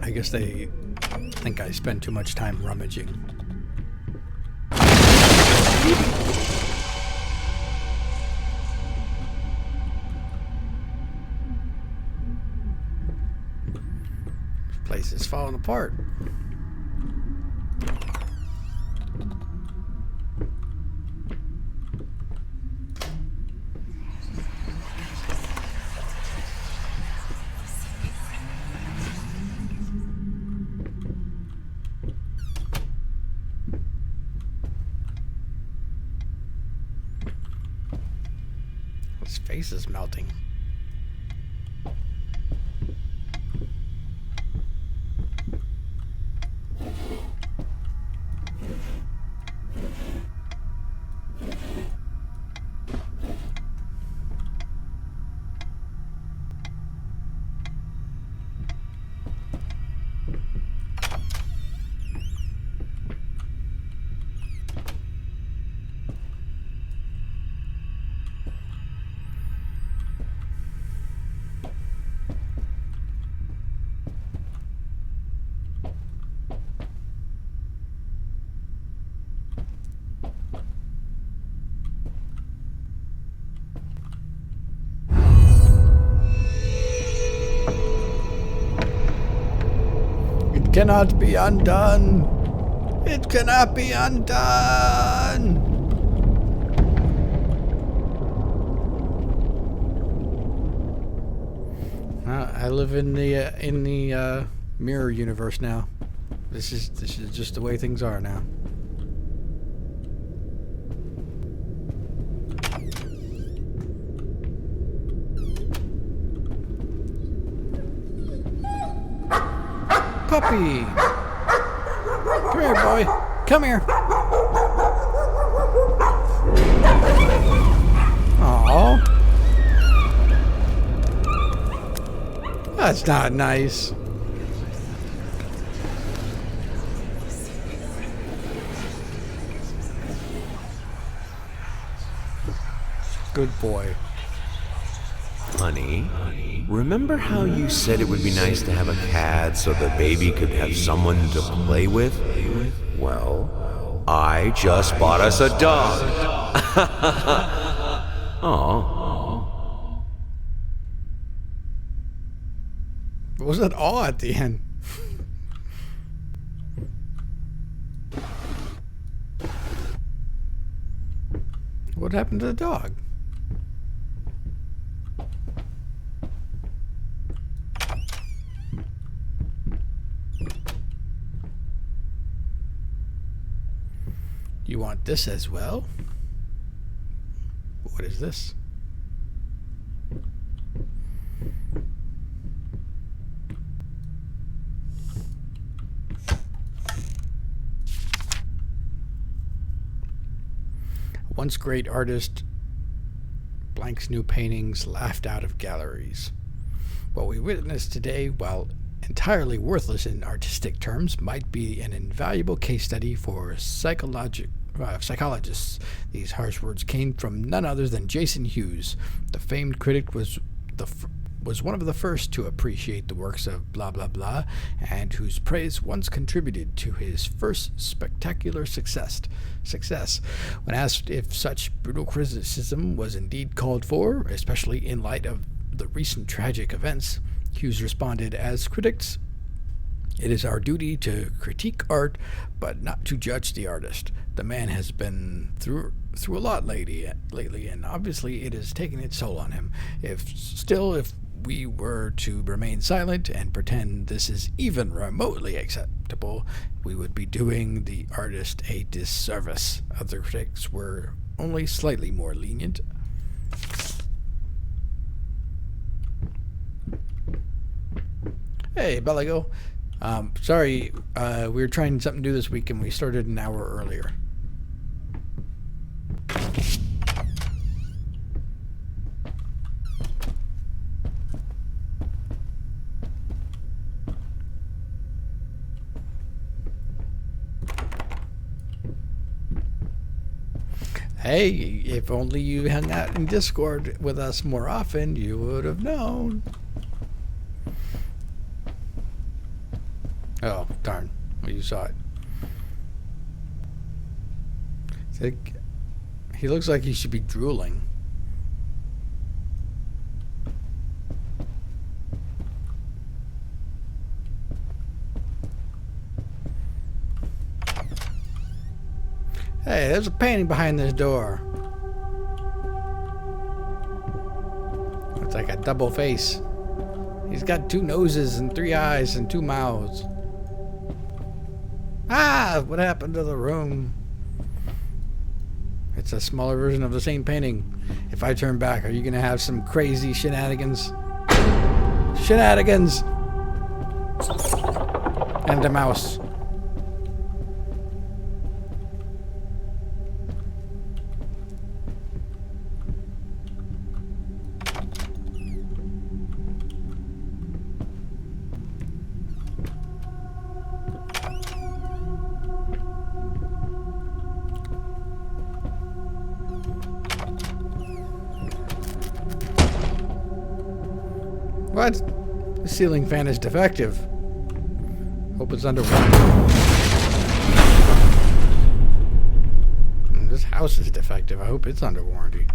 I guess they think I spend too much time rummaging. This place is falling apart. His face is melting. Cannot be undone. It cannot be undone. I live in the mirror universe now. This is just the way things are now. puppy. Come here, boy. Come here. Aww. That's not nice. Good boy. Honey, remember how you said it would be nice to have a cat so the baby could have someone to play with? Well, I just bought us a dog. Aw. What was that aw at the end? What happened to the dog? You want this as well? What is this? Once great artist blanks new paintings laughed out of galleries. What we witness today, while entirely worthless in artistic terms, might be an invaluable case study for psychologists. These harsh words came from none other than Jason Hughes. The famed critic was one of the first to appreciate the works of blah blah blah, and whose praise once contributed to his first spectacular success. When asked if such brutal criticism was indeed called for, especially in light of the recent tragic events, Hughes responded, "As critics, it is our duty to critique art, but not to judge the artist. The man has been through a lot lately, and obviously it has taken its toll on him. If we were to remain silent and pretend this is even remotely acceptable, we would be doing the artist a disservice." Other critics were only slightly more lenient. Hey, Belago. Sorry, we were trying something new this week and we started an hour earlier. Hey, if only you hung out in Discord with us more often, you would have known. Oh, darn. Well, you saw it. He looks like he should be drooling. Hey, there's a painting behind this door. It's like a double face. He's got 2 noses and 3 eyes and 2 mouths. Ah, what happened to the room? It's a smaller version of the same painting. If I turn back, are you gonna have some crazy shenanigans? Shenanigans! And a mouse. What? The ceiling fan is defective. Hope it's under warranty. This house is defective. I hope it's under warranty.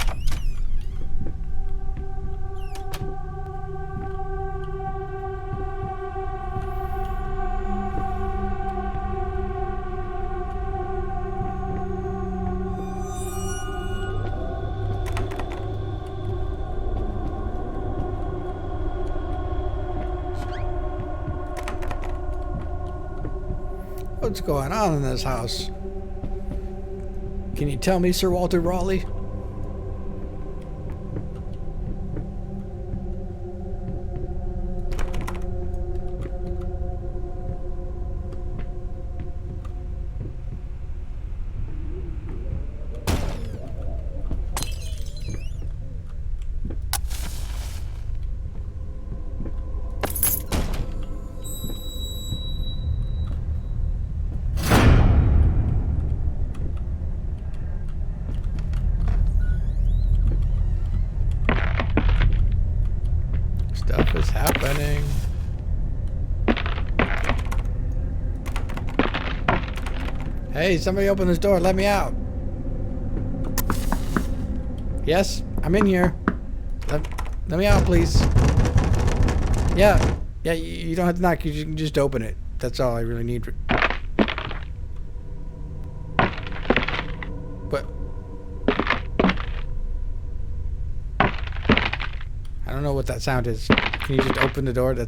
What's going on in this house? Can you tell me, Sir Walter Raleigh? stuff is happening. Hey, somebody open this door. Let me out. Yes, I'm in here. Let me out, please. Yeah, you don't have to knock. You can just open it. That's all I really need. But I don't know what that sound is. Can you just open the door? That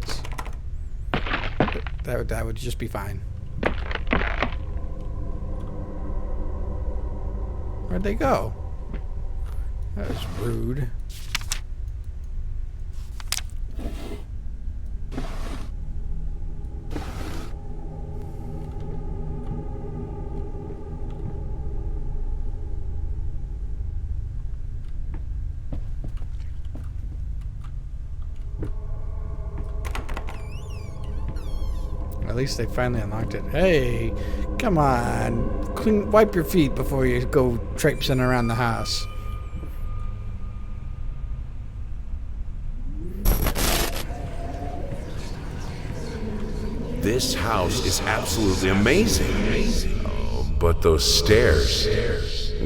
would just be fine. Where'd they go? That was rude. At least they finally unlocked it. Hey, come on. Wipe your feet before you go traipsing around the house. This house is absolutely amazing. Oh, but those stairs.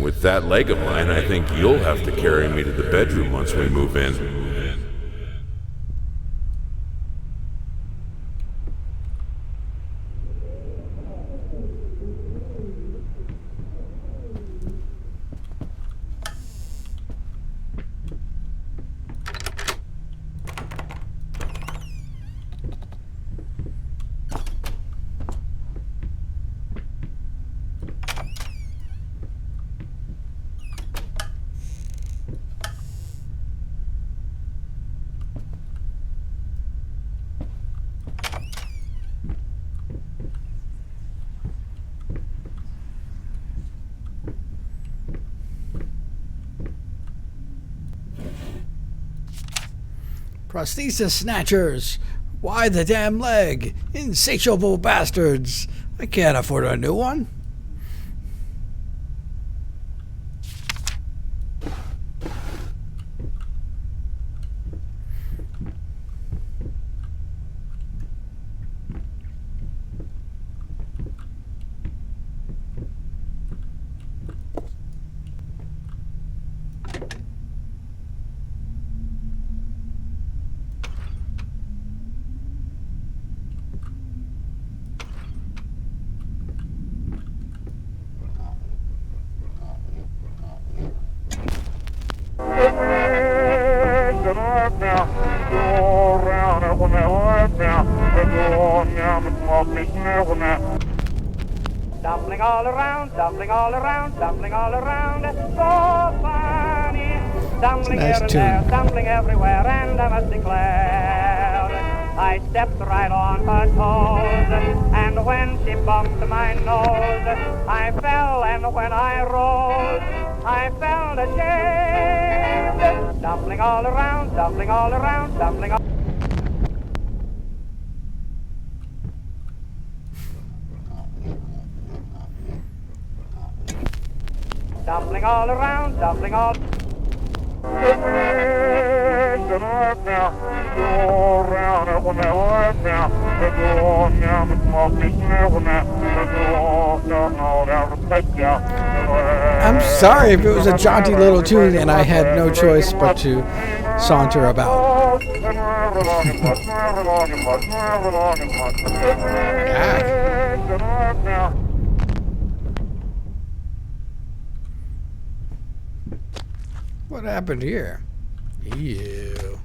With that leg of mine, I think you'll have to carry me to the bedroom once we move in. Prosthesis snatchers! Why the damn leg? Insatiable bastards! I can't afford a new one. Dumpling all around, dumpling all around, dumpling all around. So funny. Dumpling Nice here and tune. there, dumpling everywhere, and I must declare, I stepped right on her toes, and when she bumped my nose, I fell, and when I rose, I felt ashamed. Dumpling all around, dumpling all around, dumpling all dumpling all around, dumpling all. I'm sorry if it was a jaunty little tune and I had no choice but to saunter about. What happened here? Ew.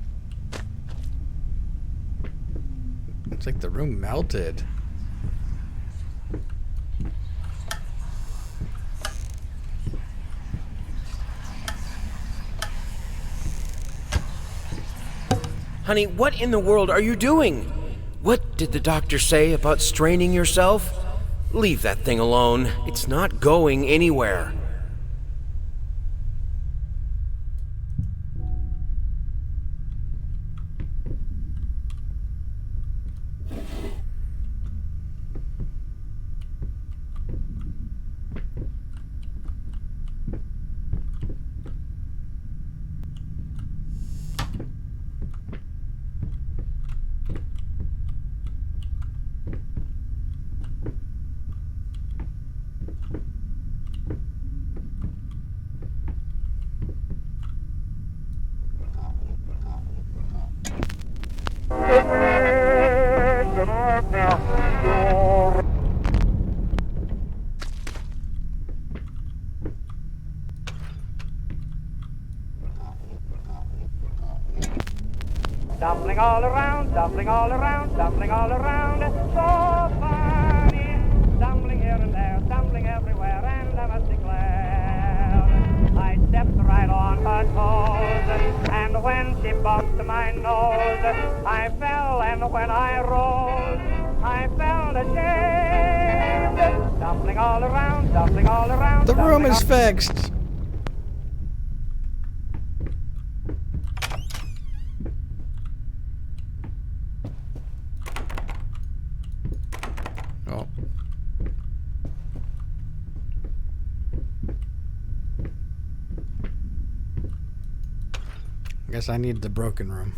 It's like the room melted. Honey, what in the world are you doing? What did the doctor say about straining yourself? Leave that thing alone. It's not going anywhere. Dumpling all around, dumpling all around, dumpling all around. So funny. Stumbling here and there, stumbling everywhere, and I must declare, I stepped right on her toes, and when she bumped my nose, I fell, and when I rose, I felt ashamed. Dumpling all around, dumpling all around. The room dumpling is fixed. Oh. I guess I need the broken room.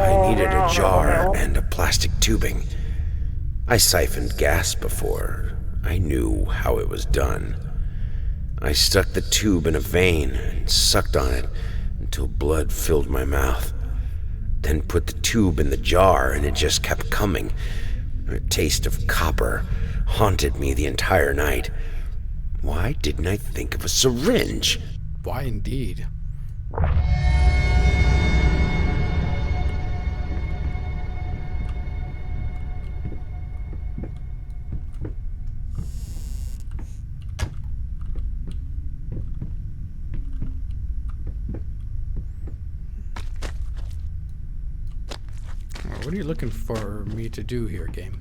I needed a jar and a plastic tubing. I siphoned gas before. I knew how it was done. I stuck the tube in a vein and sucked on it until blood filled my mouth. Then put the tube in the jar and it just kept coming. A taste of copper haunted me the entire night. Why didn't I think of a syringe? Why indeed? What are you looking for me to do here, game?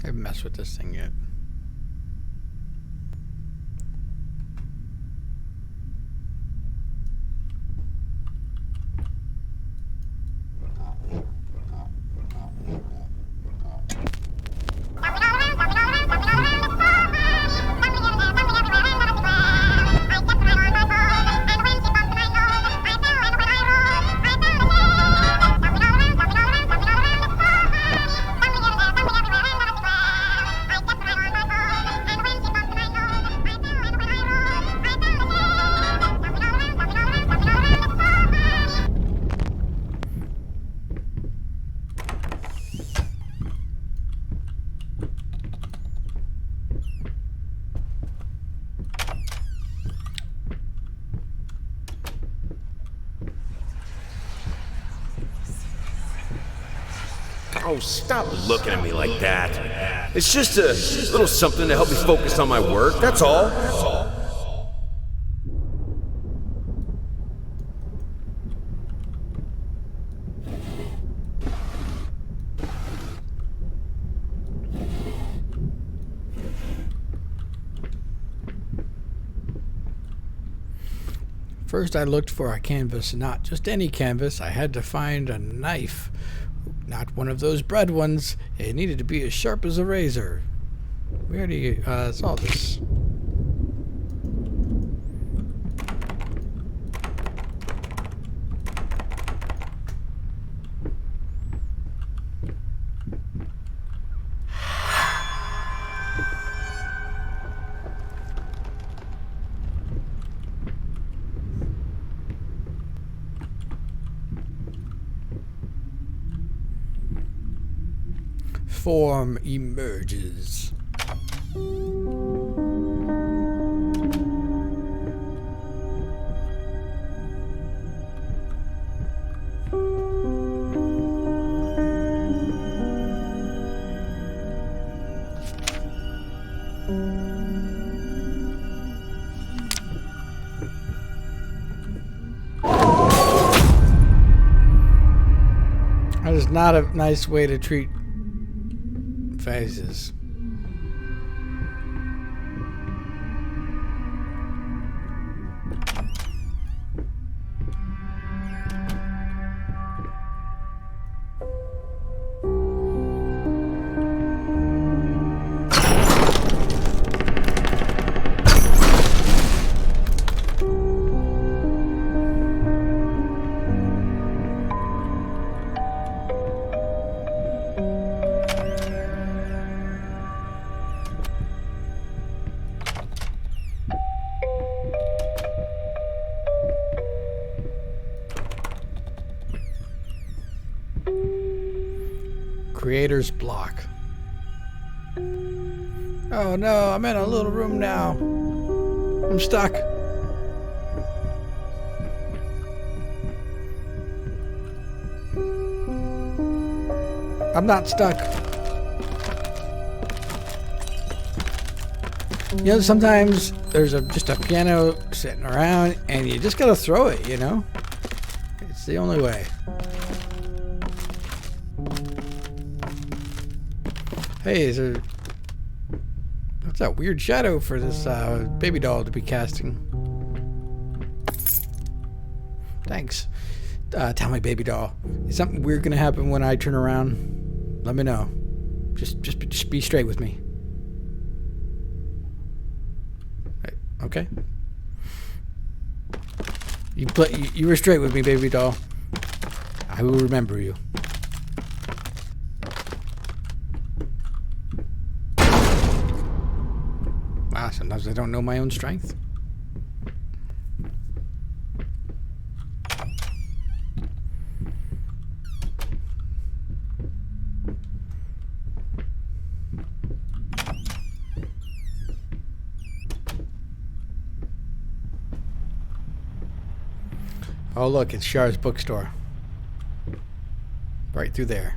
I haven't messed with this thing yet. Oh, stop looking at me like that. It's just a little something to help me focus on my work, that's all. First, I looked for a canvas, not just any canvas. I had to find a knife, not one of those bread ones. It needed to be as sharp as a razor. We already saw this. Form emerges. That is not a nice way to treat phases. Creator's block. Oh no, I'm in a little room now. I'm stuck. I'm not stuck. You know, sometimes there's just a piano sitting around and you just gotta throw it, you know? It's the only way. Hey, is there... What's that weird shadow for this baby doll to be casting? Thanks. Tell me, baby doll. Is something weird gonna happen when I turn around? Let me know. Just be straight with me. Okay. You were straight with me, baby doll. I will remember you. Wow, sometimes I don't know my own strength. Oh look, it's Char's bookstore. Right through there.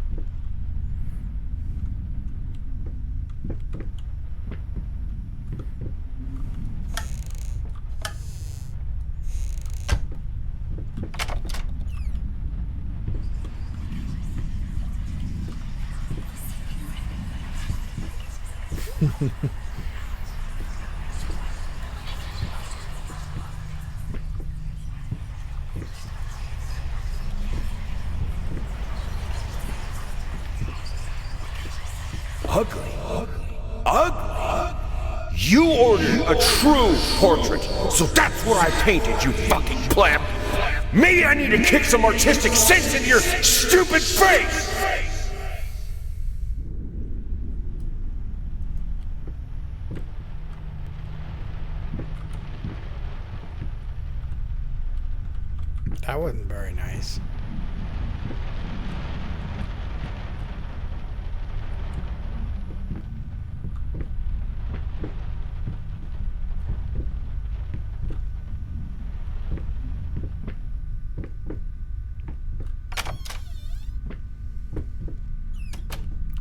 Ugly? You ordered a true portrait, so that's where I painted, you fucking pleb. Maybe I need to kick some artistic sense into your stupid face! That wasn't very nice.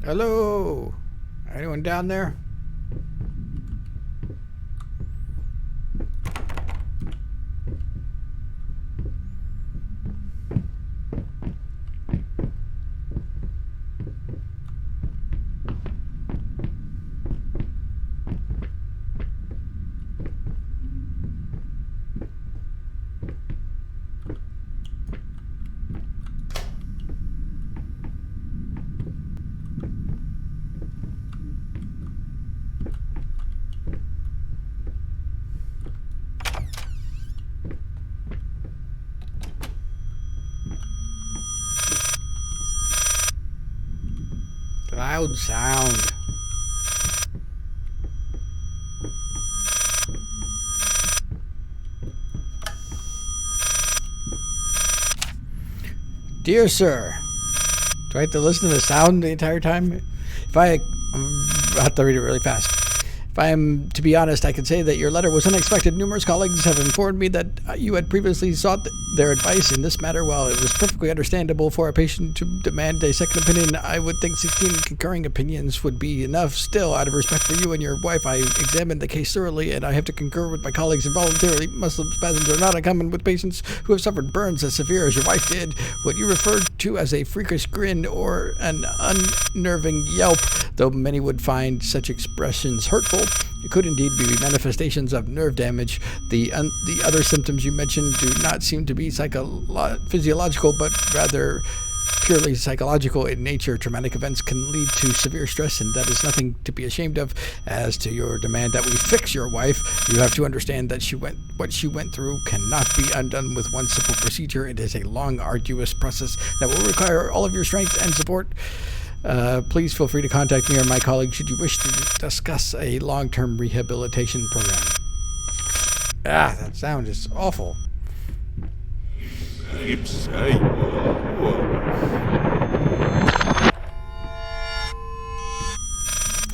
Hello? Anyone down there? Loud sound. Dear sir, do I have to listen to the sound the entire time? I'll have to read it really fast. If I am to be honest, I can say that your letter was unexpected. Numerous colleagues have informed me that you had previously sought their advice in this matter. While it was perfectly understandable for a patient to demand a second opinion, I would think 16 concurring opinions would be enough. Still, out of respect for you and your wife, I examined the case thoroughly, and I have to concur with my colleagues involuntarily. Muscle spasms are not uncommon with patients who have suffered burns as severe as your wife did. What you referred to as a freakish grin or an unnerving yelp, though many would find such expressions hurtful, it could indeed be manifestations of nerve damage. The other symptoms you mentioned do not seem to be physiological, but rather purely psychological in nature. Traumatic events can lead to severe stress, and that is nothing to be ashamed of. As to your demand that we fix your wife, you have to understand that what she went through cannot be undone with one simple procedure. It is a long, arduous process that will require all of your strength and support. Please feel free to contact me or my colleagues should you wish to discuss a long-term rehabilitation program. That sound is awful.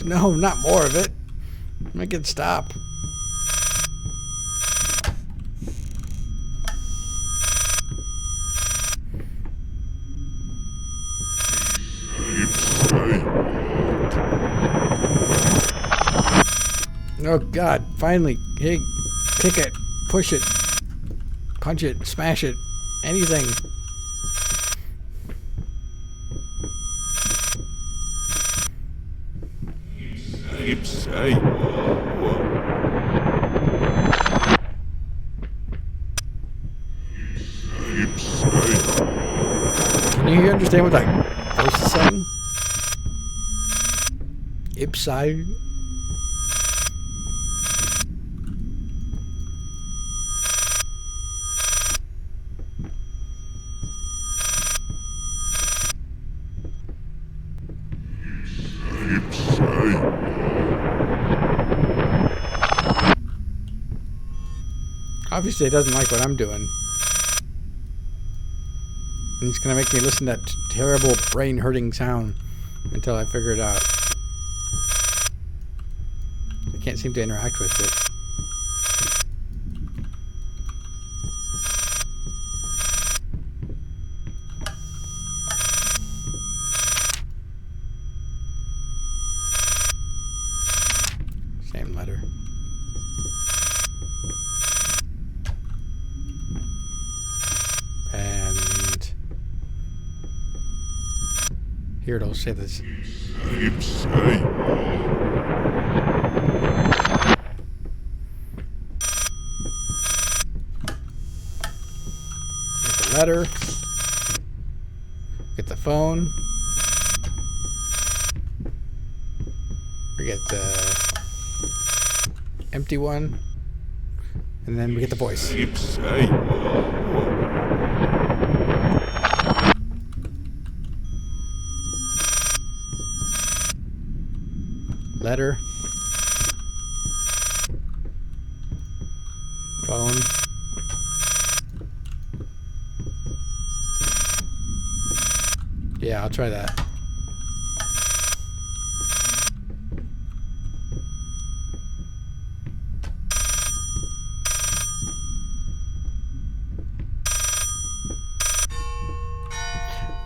No, not more of it. Make it stop. Oh God, finally. Hey, kick it, push it, punch it, smash it, anything. Can you understand what that voice is saying? Ipsai. Obviously, it doesn't like what I'm doing. And it's going to make me listen to that terrible brain-hurting sound until I figure it out. I can't seem to interact with it. Same letter. And here it'll say this. Get the letter. Get the phone. We get the empty one. And then we get the voice. Letter. Phone. Yeah, I'll try that.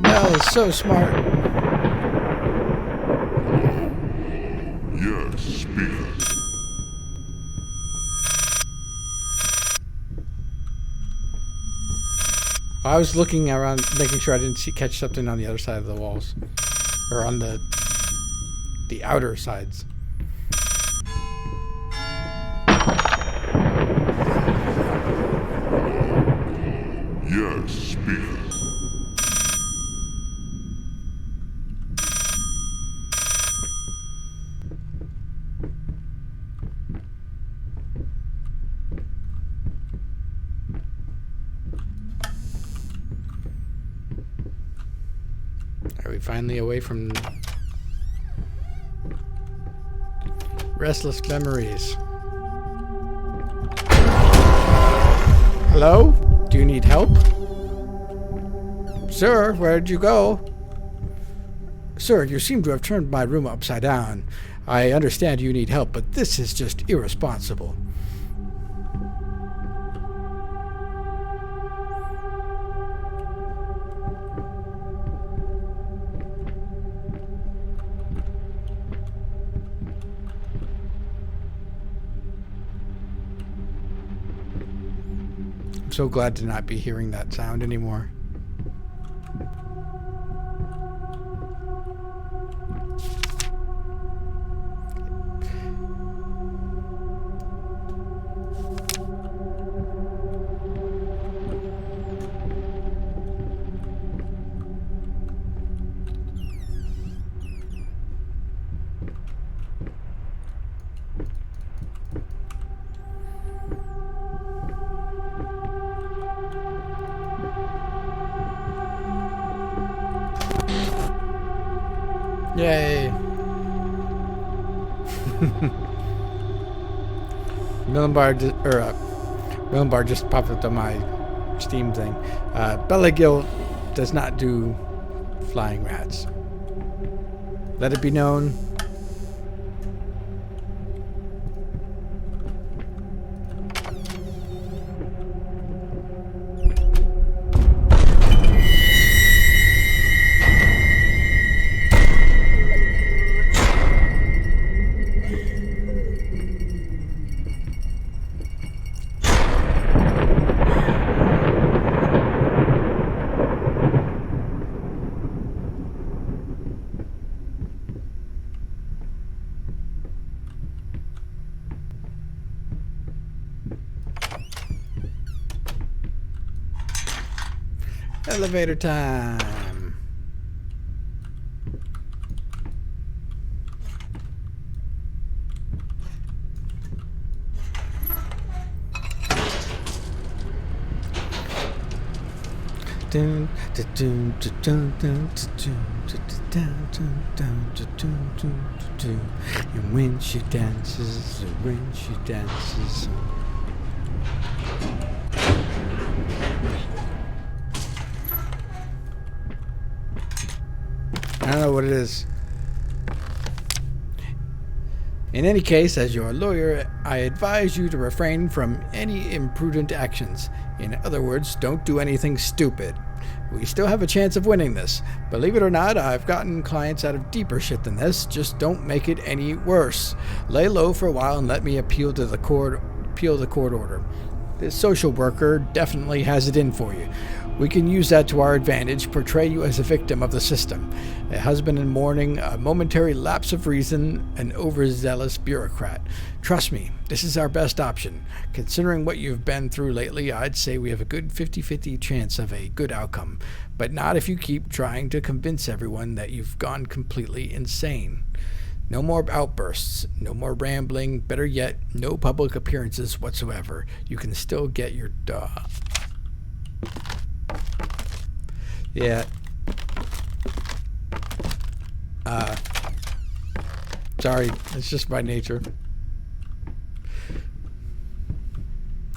No, it's so smart. Yes, speaker. I was looking around, making sure I didn't catch something on the other side of the walls, or on the outer sides. Yes, speaker. Are we finally away from Restless memories. Hello? Do you need help? Sir, where'd you go? Sir, you seem to have turned my room upside down. I understand you need help, but this is just irresponsible. I'm so glad to not be hearing that sound anymore. Yay! Millenbar just popped up on my Steam thing. Belagil does not do flying rats. Let it be known. Elevator time. And when she dances, I don't know what it is. In any case, as your lawyer, I advise you to refrain from any imprudent actions. In other words, don't do anything stupid. We still have a chance of winning this. Believe it or not, I've gotten clients out of deeper shit than this. Just don't make it any worse. Lay low for a while and let me appeal the court order. This social worker definitely has it in for you. We can use that to our advantage, portray you as a victim of the system, a husband in mourning, a momentary lapse of reason, an overzealous bureaucrat. Trust me, this is our best option. Considering what you've been through lately, I'd say we have a good 50-50 chance of a good outcome, but not if you keep trying to convince everyone that you've gone completely insane. No more outbursts, no more rambling, better yet, no public appearances whatsoever. You can still get your Yeah. Sorry, it's just my nature.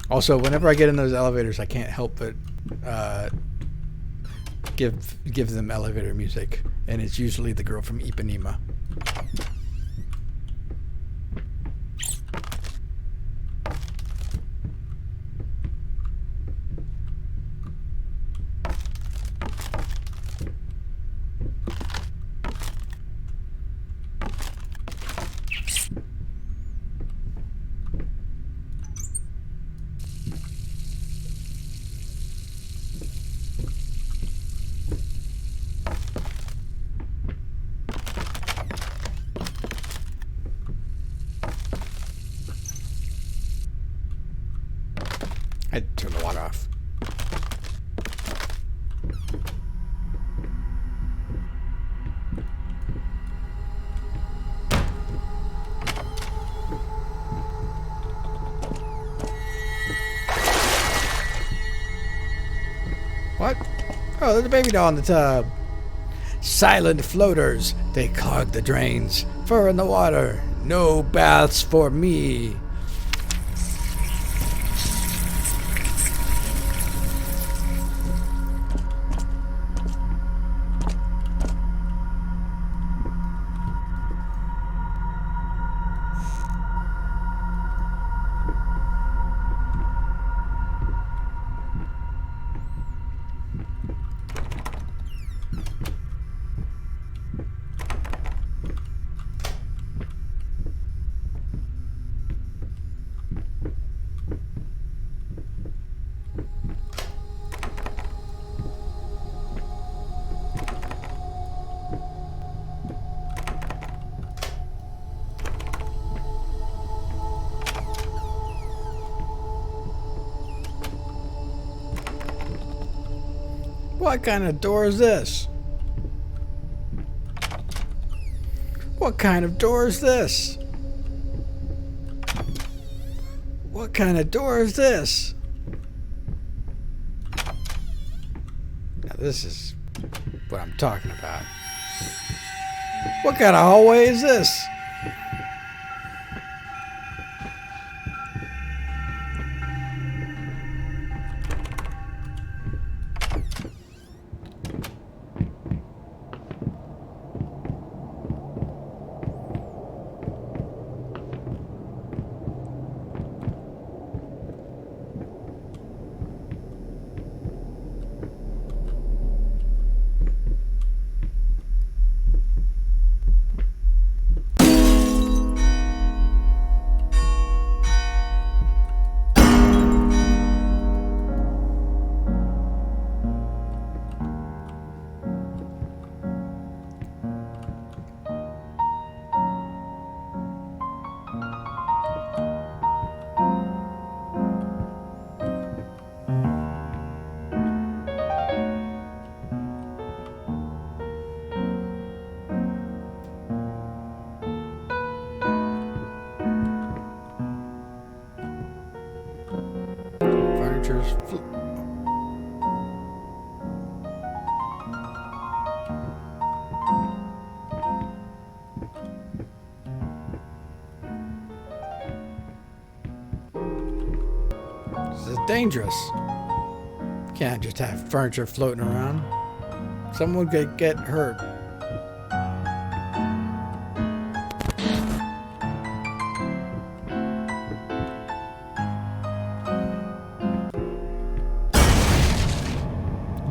Also, whenever I get in those elevators, I can't help but give them elevator music, and it's usually the girl from Ipanema. I had to turn the water off. What? Oh, there's a baby doll in the tub. Silent floaters. They clog the drains. Fur in the water. No baths for me. What kind of door is this? What kind of door is this? What kind of door is this? Now this is what I'm talking about. What kind of hallway is this? Furniture's This is dangerous. Can't just have furniture floating around. Someone could get hurt.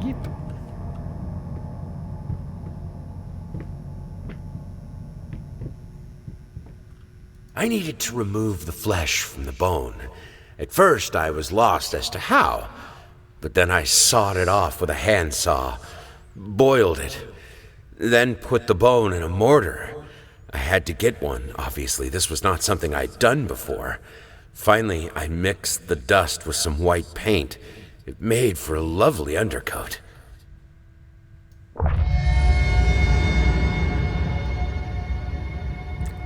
Yep. I needed to remove the flesh from the bone. At first, I was lost as to how, but then I sawed it off with a handsaw, boiled it, then put the bone in a mortar. I had to get one, obviously. This was not something I'd done before. Finally, I mixed the dust with some white paint. It made for a lovely undercoat.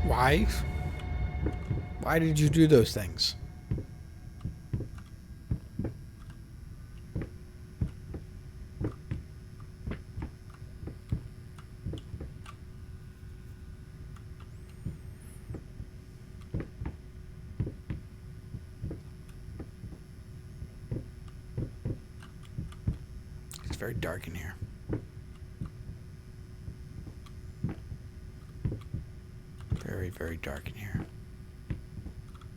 Why? Why did you do those things? It's very dark in here. Very, very dark in here.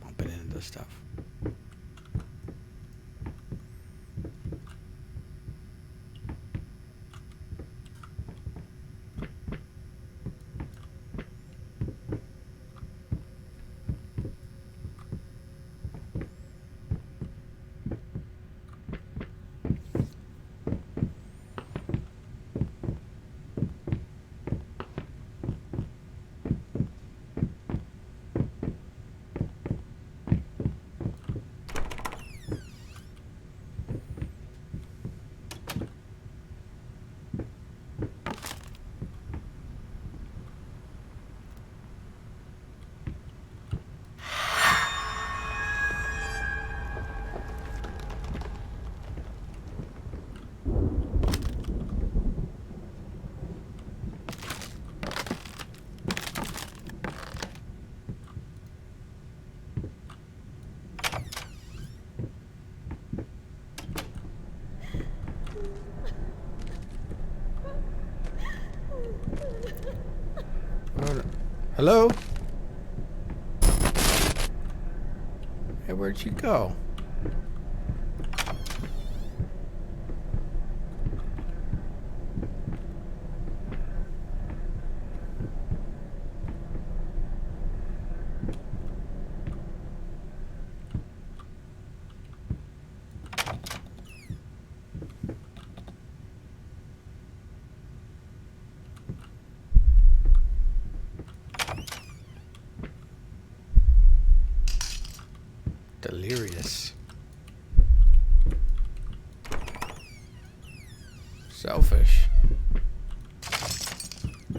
Bumping into this stuff. Hello? Hey, where'd she go? Delirious. Selfish. I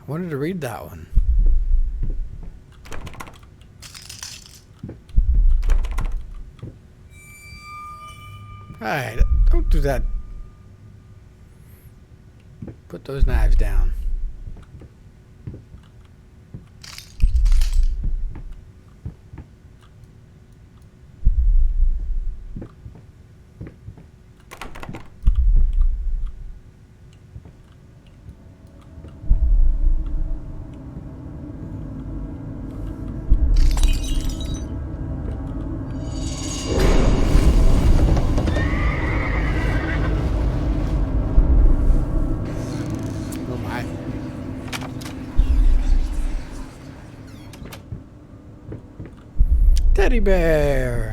wanted to read that one. Alright, don't do that. Put those knives down. Oh my. Teddy bear.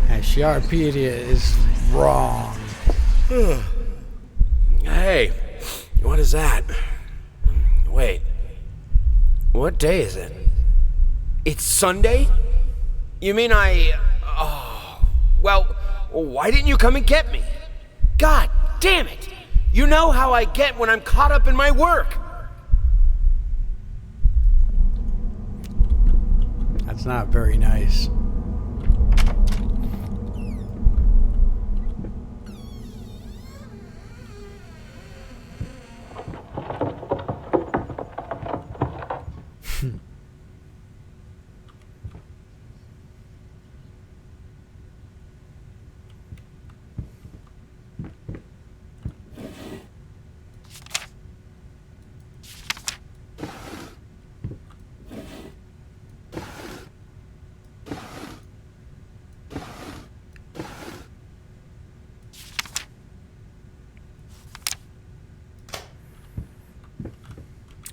And Sharpedia is wrong. Hey, what is that? Wait, what day is it? It's Sunday? You mean well, why didn't you come and get me? God damn it! You know how I get when I'm caught up in my work. That's not very nice.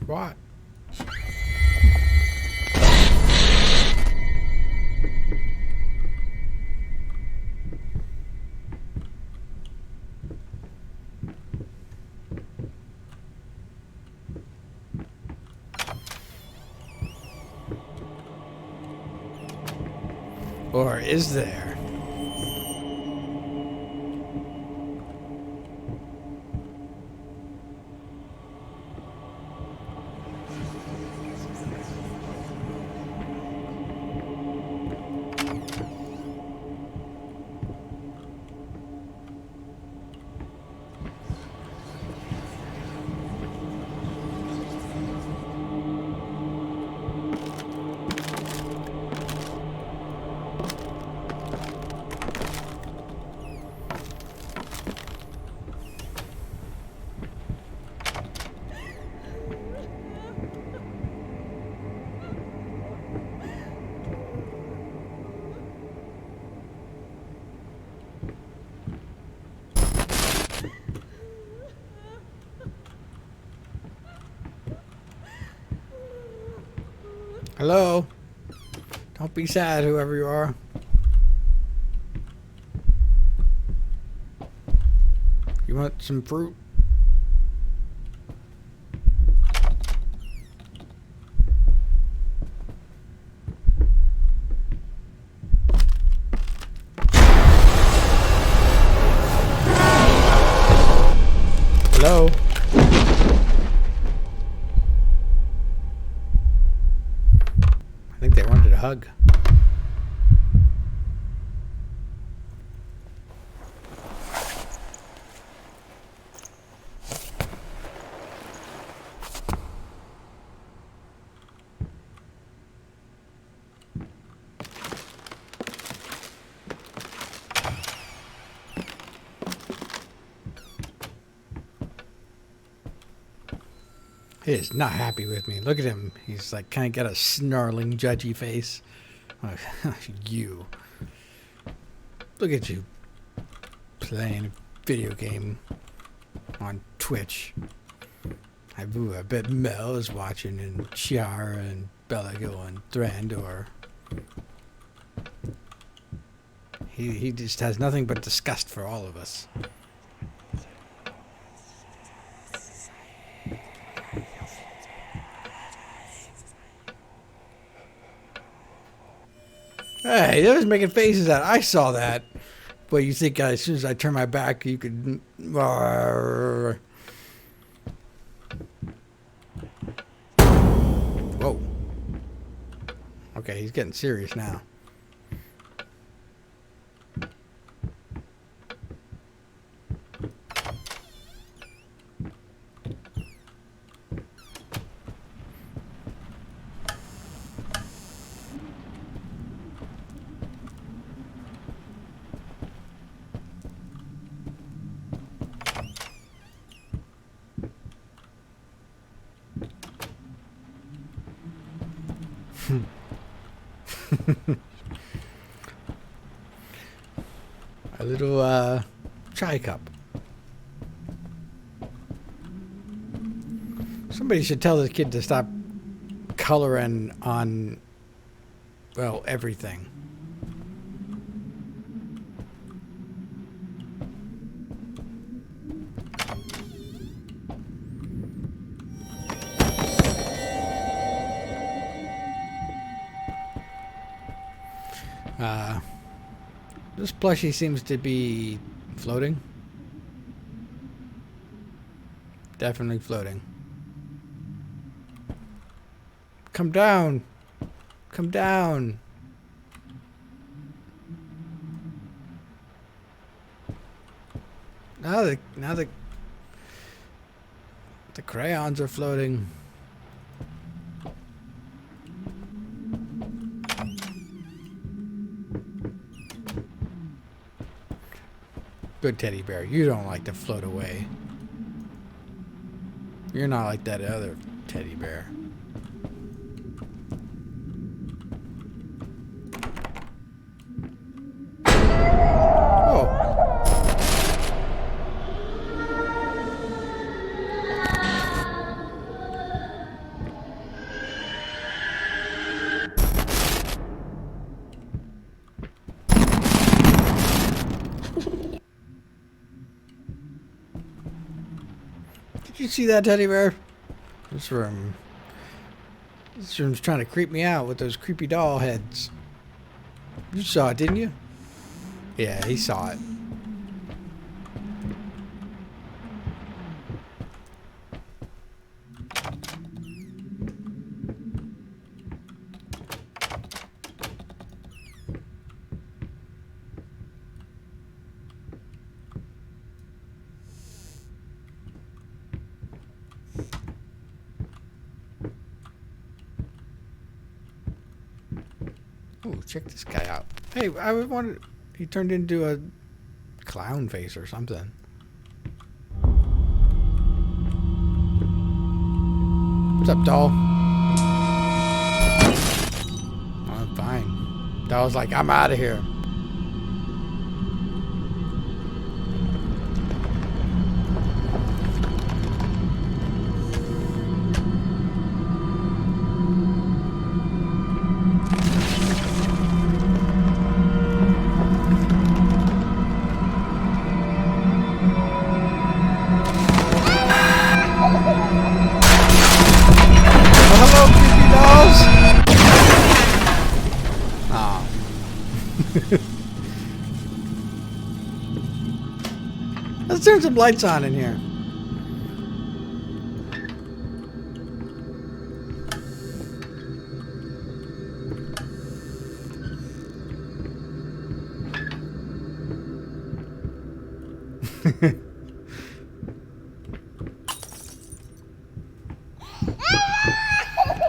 What? Or is there? Hello? Don't be sad, whoever you are. You want some fruit? Hello? I think they wanted a hug. He is not happy with me. Look at him. He's like kind of got a snarling, judgy face. You. Look at you. Playing a video game on Twitch. I bet Mel is watching, and Chiara and Bella going Thranduil. He just has nothing but disgust for all of us. Hey, they was making faces at. I saw that. But you think as soon as I turn my back, you could... Whoa. Okay, he's getting serious now. A little chai cup. Somebody should tell this kid to stop coloring on, well, everything. This plushie seems to be floating. Definitely floating. Come down. Come down. Now the crayons are floating. Good teddy bear. You don't like to float away. You're not like that other teddy bear. Oh. Did you see that teddy bear? This room's trying to creep me out with those creepy doll heads. You saw it, didn't you? Yeah, he saw it. Oh, check this guy out. Hey, I wanted... He turned into a clown face or something. What's up, doll? I'm fine. Doll's like, I'm out of here. Let's turn some lights on in here.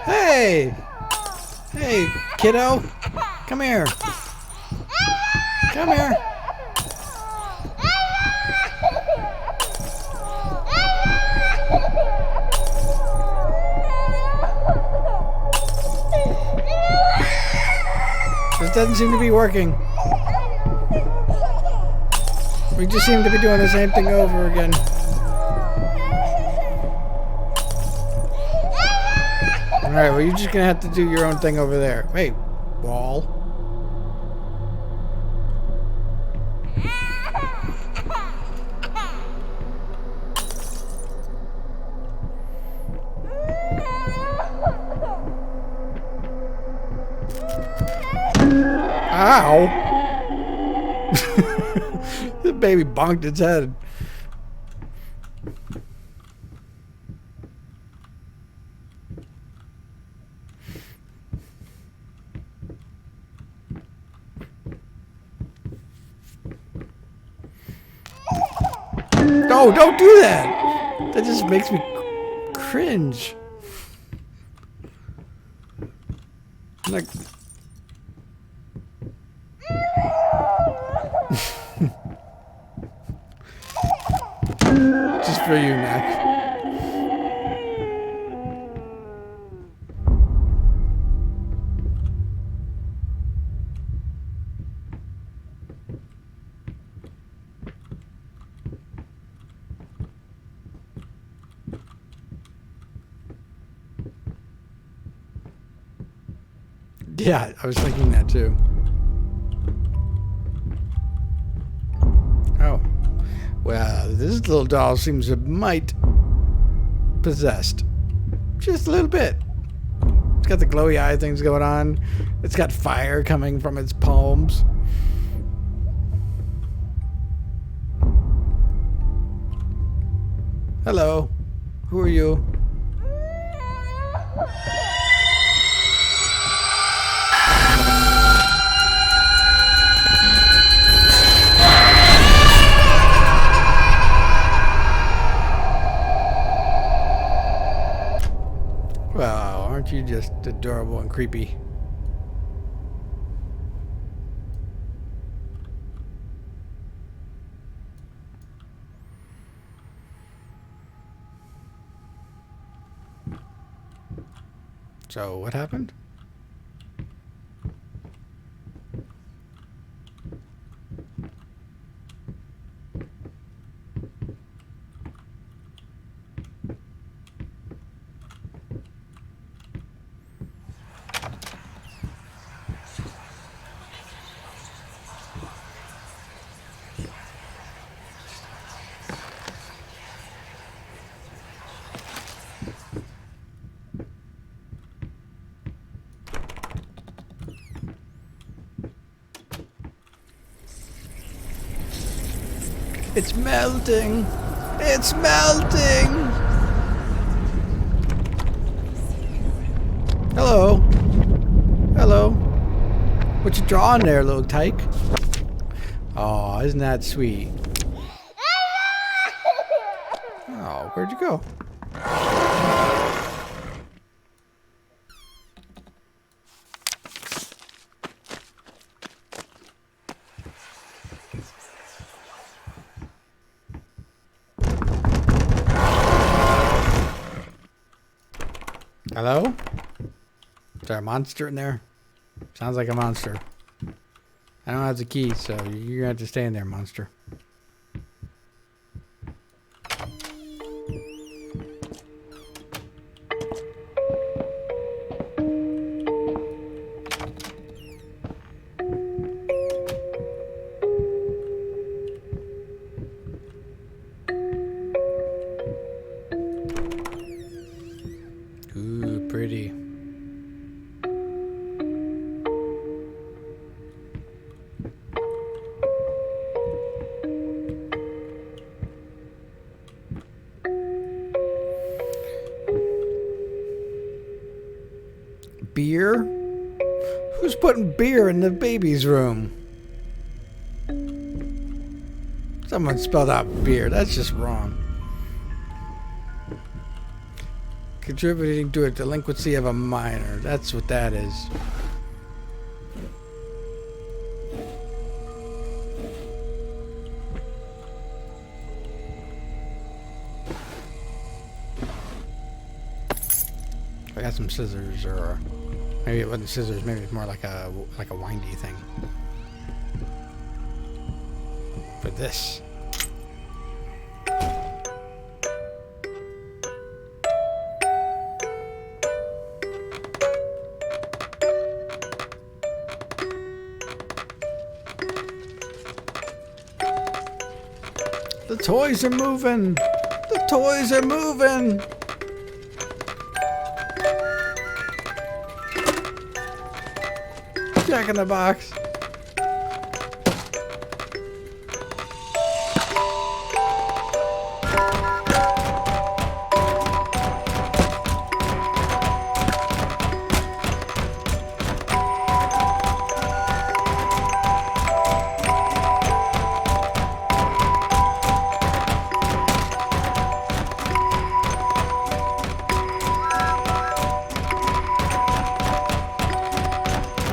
Hey! Hey, kiddo! Come here! Come here! doesn't seem to be working. We just seem to be doing the same thing over again. Alright, well, you're just gonna have to do your own thing over there. Wait, wall. Ow! The baby bonked its head. No, don't do that! That just makes me cringe. Like... Just for you, Mac. Yeah, I was thinking that too. Oh. Well, this little doll seems might possessed. Just a little bit. It's got the glowy eye things going on. It's got fire coming from its palms. Hello. Who are you? Well, aren't you just adorable and creepy? So, what happened? It's melting! It's melting! Hello. Hello. What you drawing there, little tyke? Oh, isn't that sweet? Oh, where'd you go? Hello? Is there a monster in there? Sounds like a monster. I don't have the key, so you're gonna have to stay in there, monster. Ooh, pretty. Beer? Who's putting beer in the baby's room? Someone spelled out beer. That's just wrong. Contributing to a delinquency of a minor. That's what that is. I got some scissors, or Maybe it wasn't scissors. Maybe it's more like a windy thing. For this. The toys are moving. The toys are moving. Jack in the Box.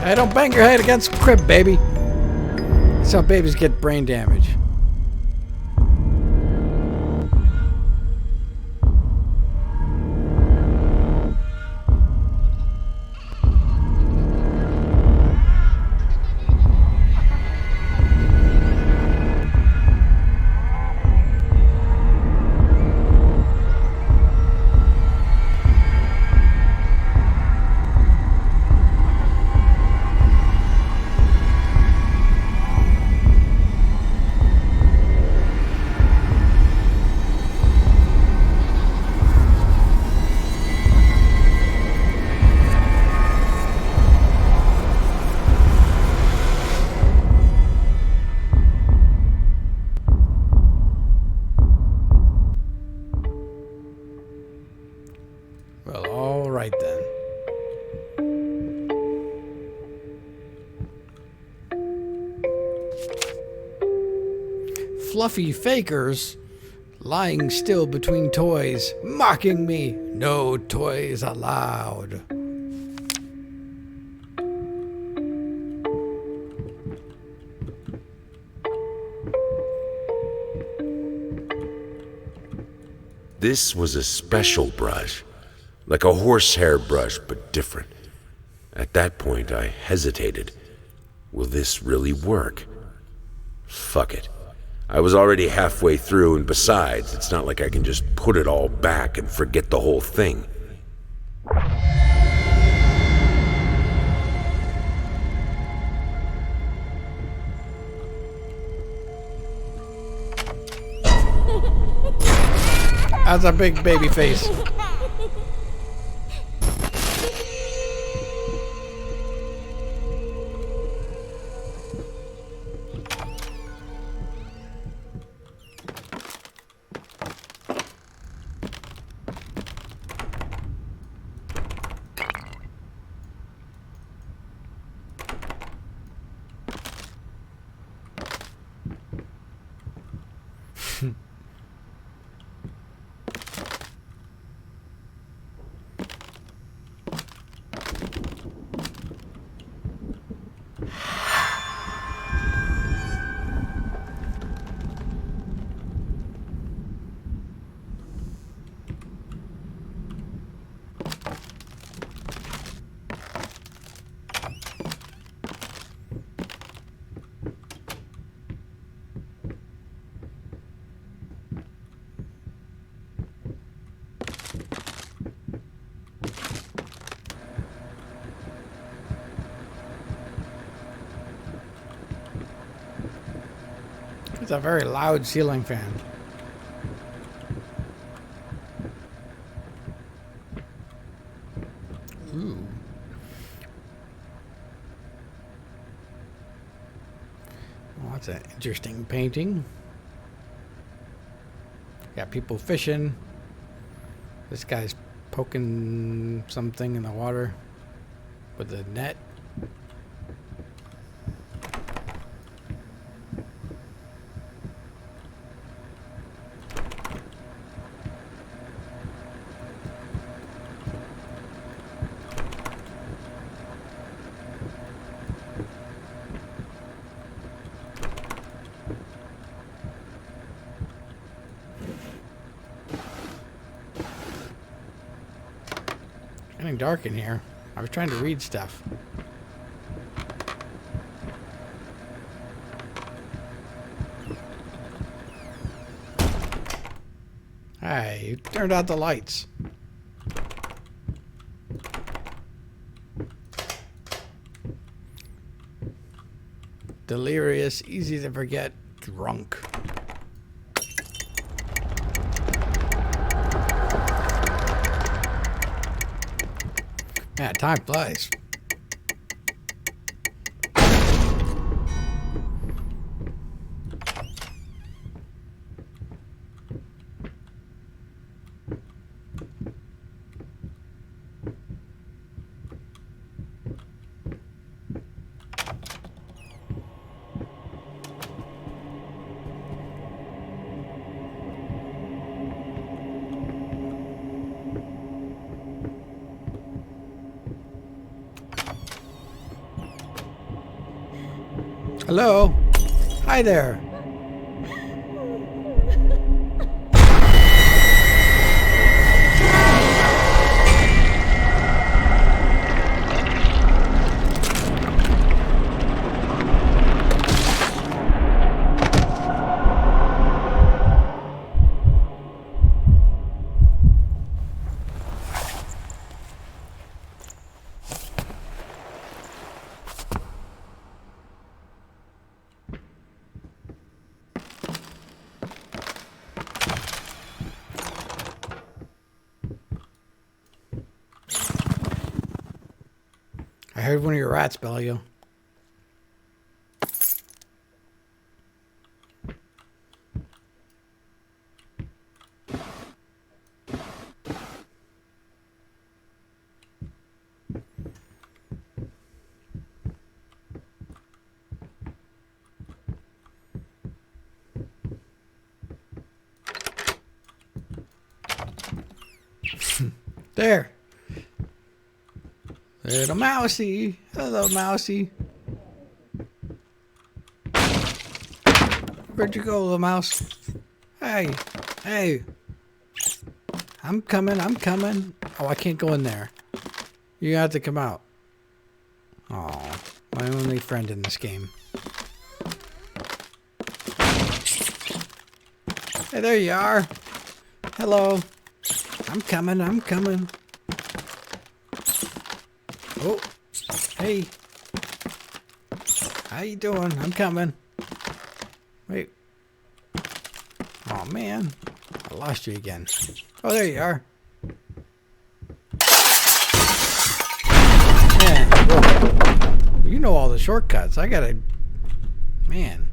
Hey, don't bang your head against the crib, baby. That's how babies get brain damage. Well, all right then. Fluffy fakers lying still between toys, mocking me. No toys allowed. This was a special brush. Like a horsehair brush, but different. At that point, I hesitated. Will this really work? Fuck it. I was already halfway through, and besides, it's not like I can just put it all back and forget the whole thing. That's a big baby face. It's a very loud ceiling fan. Ooh. Well, that's an interesting painting. Got people fishing. This guy's poking something in the water with a net. Getting dark in here. I was trying to read stuff. Hey, you turned out the lights. Delirious, easy to forget, drunk. Man, time flies. Hello? Hi there. I heard one of your rats, Bellio. There. Little mousy. Hello, mousy. Where'd you go, little mouse? Hey. Hey. I'm coming. I'm coming. Oh, I can't go in there. You have to come out. Oh, my only friend in this game. Hey, there you are. Hello. I'm coming. I'm coming. Oh, hey. How you doing? I'm coming. Wait. Oh, man. I lost you again. Oh, there you are. Man, whoa. You know all the shortcuts. I gotta... Man.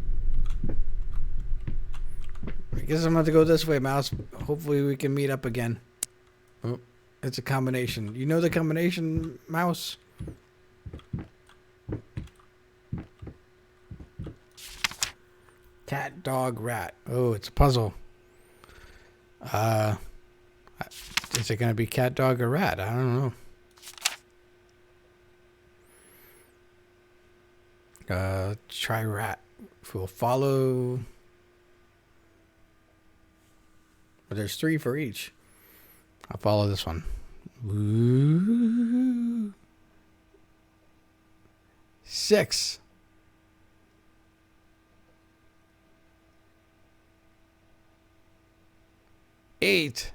I guess I'm gonna have to go this way, mouse. Hopefully we can meet up again. Oh, it's a combination. You know the combination, mouse? Cat, dog, rat. Oh, it's a puzzle. Is it gonna be cat, dog, or rat? I don't know. Try rat. We'll follow. But there's 3 for each. I'll follow this one. Ooh. 6. 8.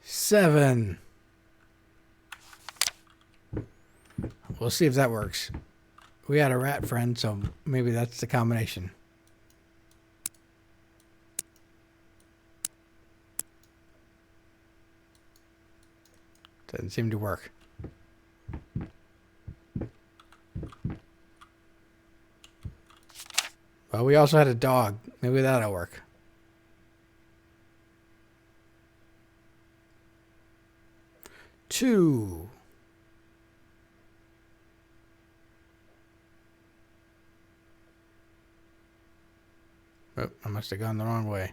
7. We'll see if that works. We had a rat friend, so maybe that's the combination. Doesn't seem to work. Well, we also had a dog. Maybe that'll work. Two. Oh, I must have gone the wrong way.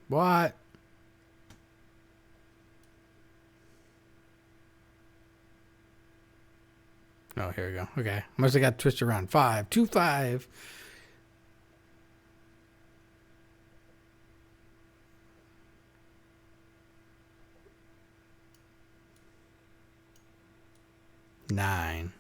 What? Oh, here we go. Okay. Must have got twisted around. 5. 2, 5. 9.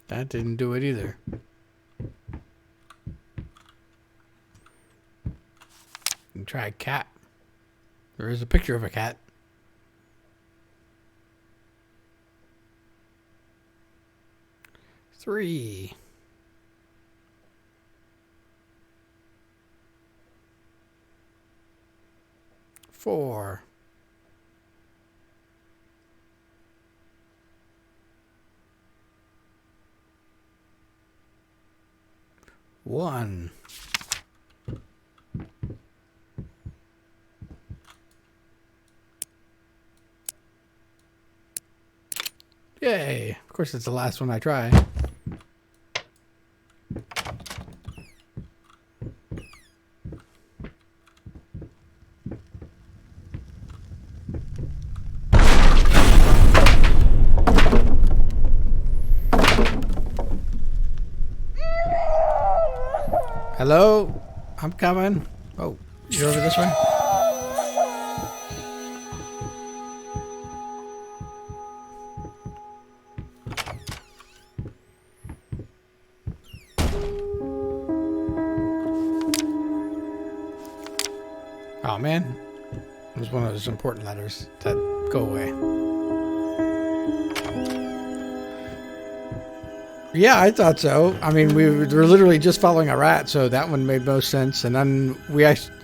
That didn't do it either. And try cat. There is a picture of a cat. Three. 4. 1. Yay! Of course, it's the last one I try. Hello? I'm coming. Oh, you're over this way? Oh man, it was one of those important letters that go away. Yeah, I thought so. I mean, we were literally just following a rat, so that one made most sense. And then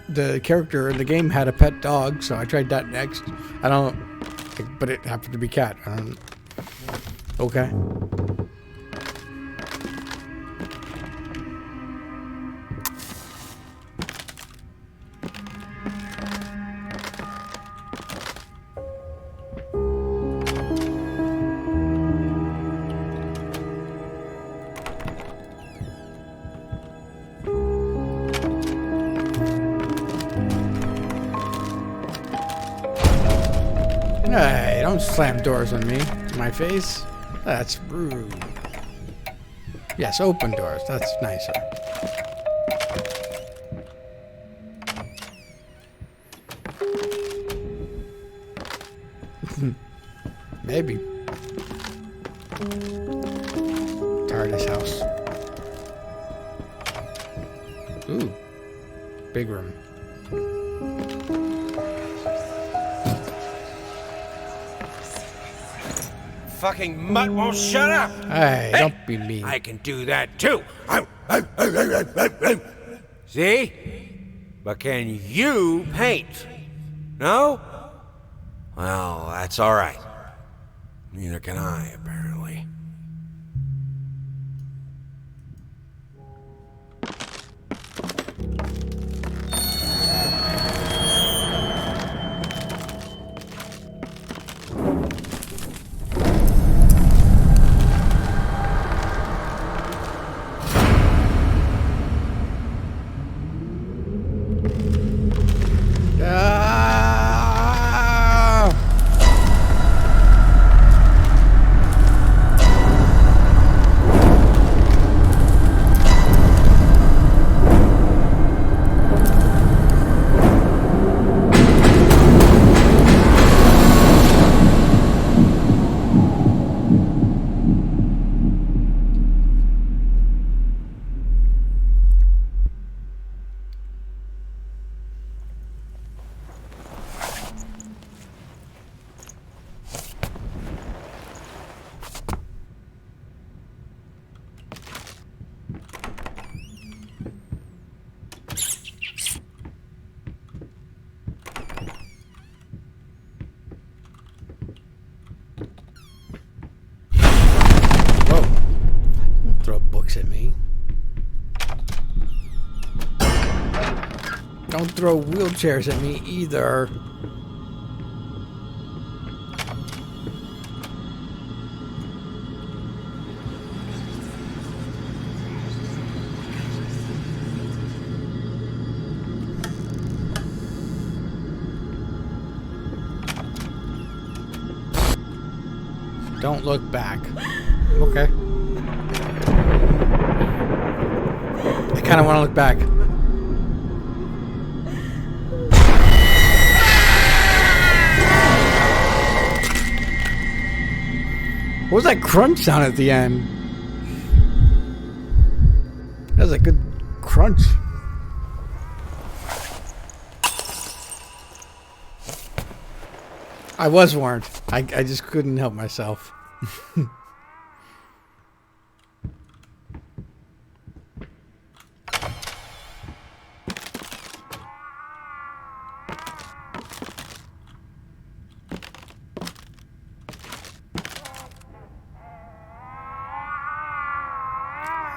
the character in the game had a pet dog, so I tried that next. But it happened to be cat. Okay. Hey, don't slam doors on me. My face? That's rude. Yes, open doors. That's nicer. Maybe. TARDIS house. Ooh. Big room. Fucking mutt won't shut up! Hey, don't be mean. I can do that too! See? But can you paint? No? Well, that's alright. Neither can I, apparently. At me. Don't throw wheelchairs at me either. Don't look back. Okay. kind of want to look back. What was that crunch sound at the end? That was a good crunch. I was warned. I just couldn't help myself.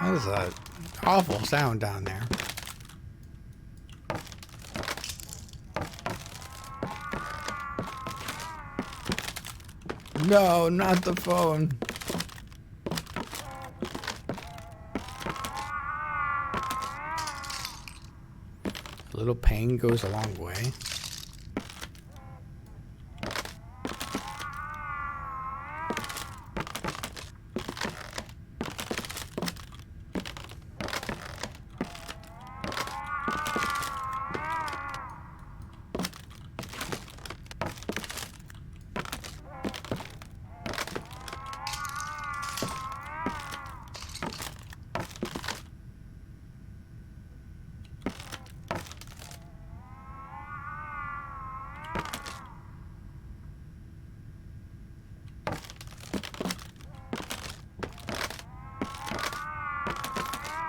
That is an awful sound down there. No, not the phone. A little pain goes a long way.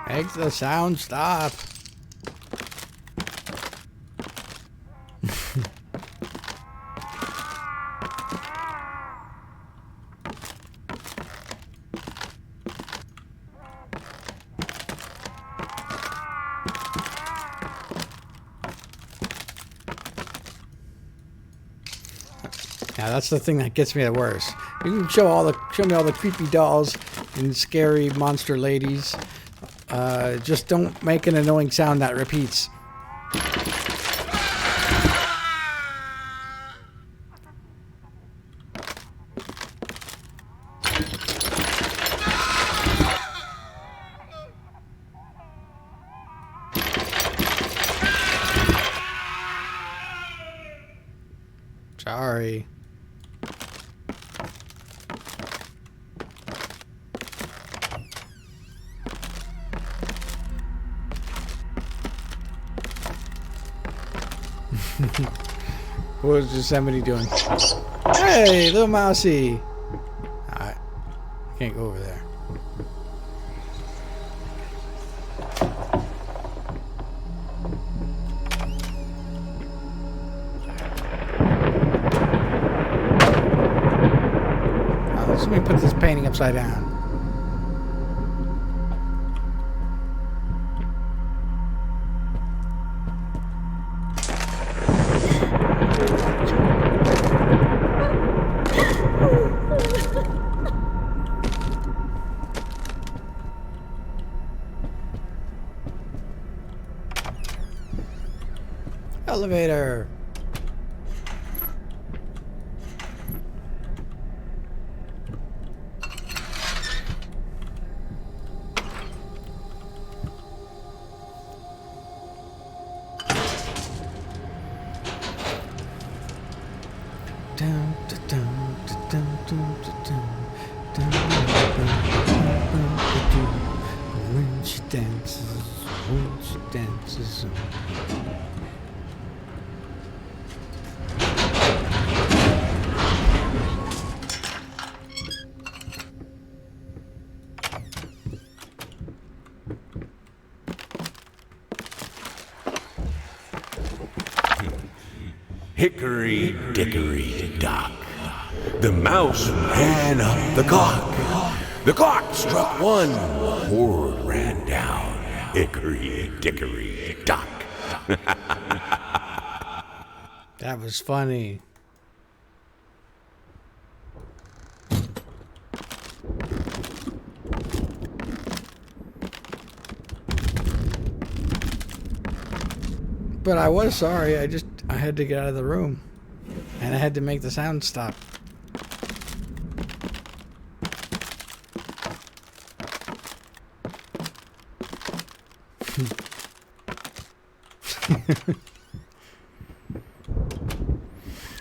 Make the sound stop. Yeah, that's the thing that gets me the worst. You can show me all the creepy dolls and scary monster ladies. Just don't make an annoying sound that repeats. Sorry. What was Yosemite doing? Hey, little mousey! Alright. Can't go over there. Let me put this painting upside down. Elevator. When she dances. Hickory dickory dock. The mouse ran up the clock. The clock struck one. Horde ran down. Hickory dickory dock. That was funny. But I was sorry. I had to get out of the room. And I had to make the sound stop.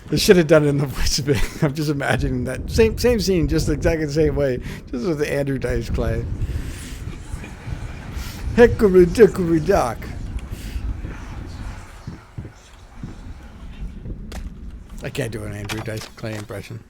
They should have done it in the voice of it. I'm just imagining that same scene, just exactly the same way, just with the Andrew Dice Clay. Hickory dickory dock. I can't do an Andrew Dice Clay impression.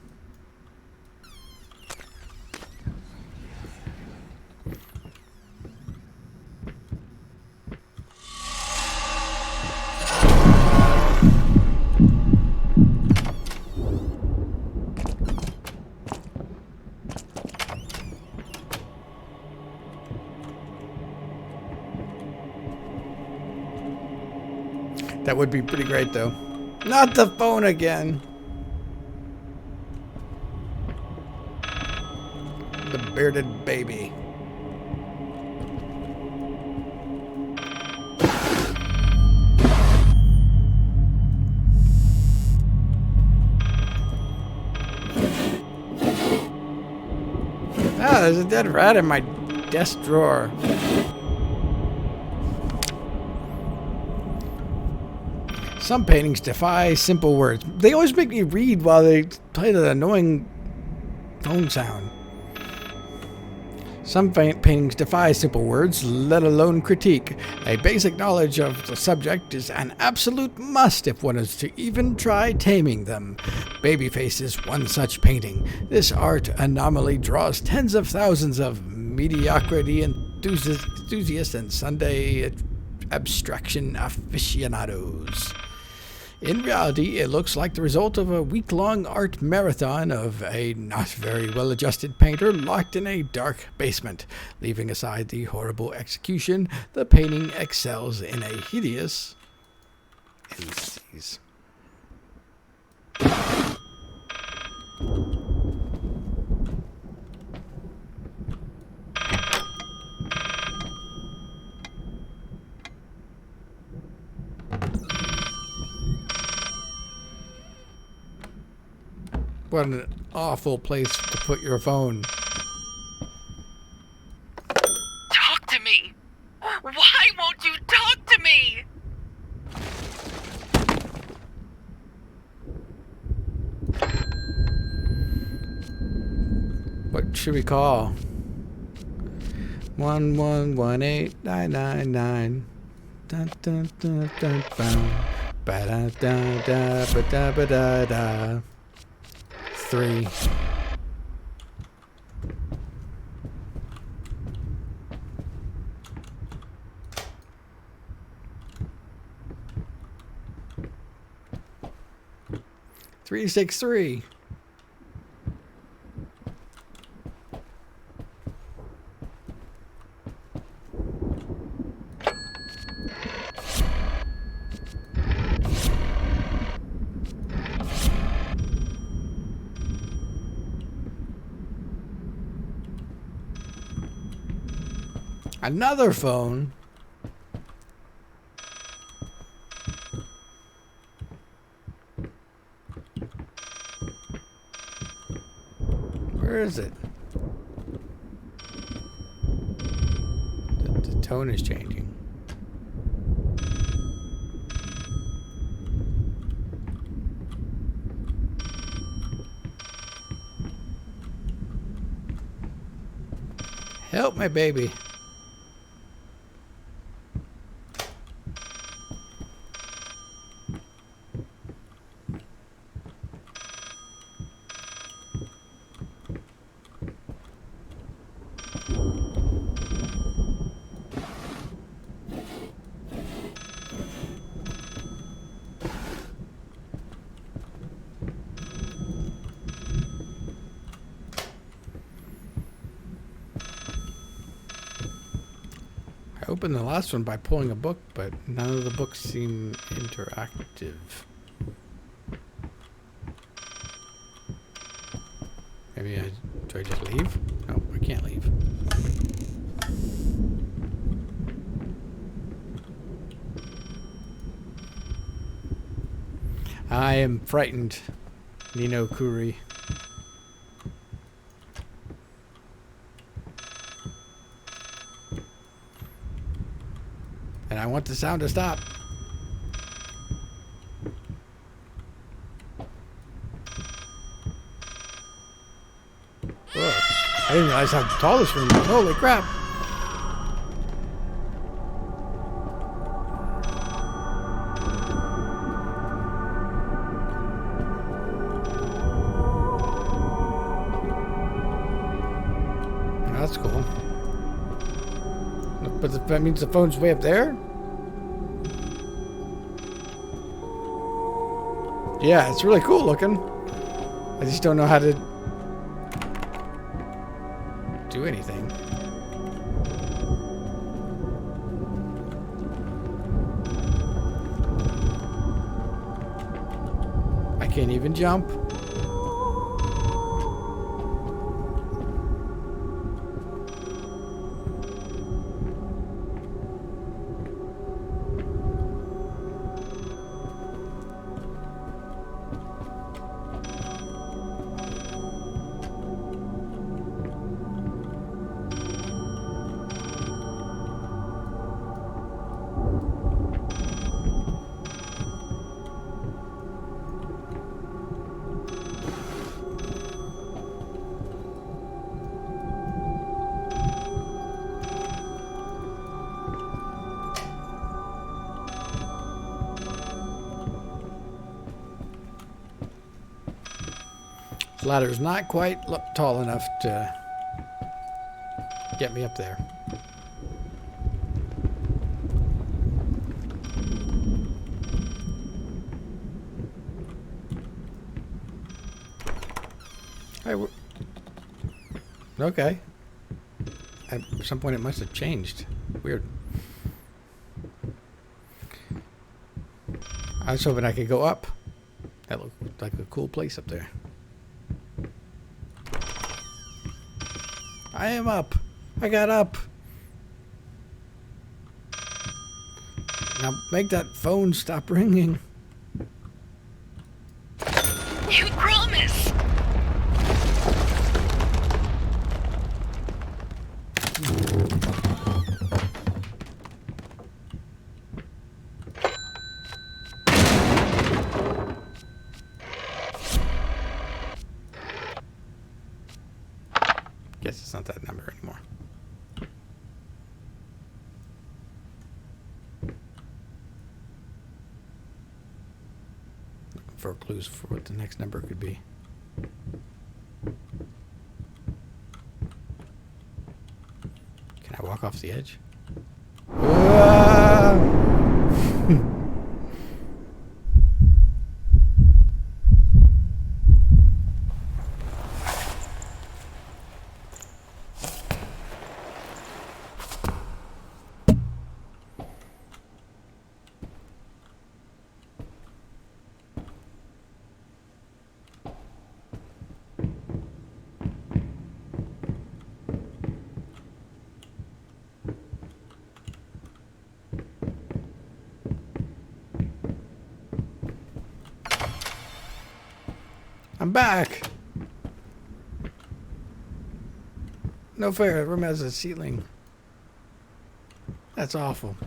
That would be pretty great, though. Not the phone again. The bearded baby. Ah, there's a dead rat in my desk drawer. Some paintings defy simple words. They always make me read while they play the annoying phone sound. Some paintings defy simple words, let alone critique. A basic knowledge of the subject is an absolute must if one is to even try taming them. Babyface is one such painting. This art anomaly draws tens of thousands of mediocrity enthusiasts and Sunday abstraction aficionados. In reality, it looks like the result of a week-long art marathon of a not very well-adjusted painter locked in a dark basement. Leaving aside the horrible execution, the painting excels in a hideous indices. What an awful place to put your phone. Talk to me! Why won't you talk to me? What should we call? 1118999. Dun dun dun dun dun. Ba da da da ba da ba da da. 3. Three 6 3. Another phone. Where is it? The tone is changing. Help my baby. I opened the last one by pulling a book, but none of the books seem interactive. Maybe do I just leave? No, I can't leave. I am frightened, Nino Kuri. And I want the sound to stop. I didn't realize how tall this room is. Holy crap. That's cool. But that means the phone's way up there? Yeah, it's really cool looking. I just don't know how to do anything. I can't even jump. The ladder's not quite tall enough to get me up there. Hey, okay. At some point it must have changed. Weird. I was hoping I could go up. That looked like a cool place up there. I am up. I got up. Now make that phone stop ringing. You promise! Guess it's not that number anymore. Looking for clues for what the next number could be. Can I walk off the edge? I'm back. No fair. The room has a ceiling. That's awful.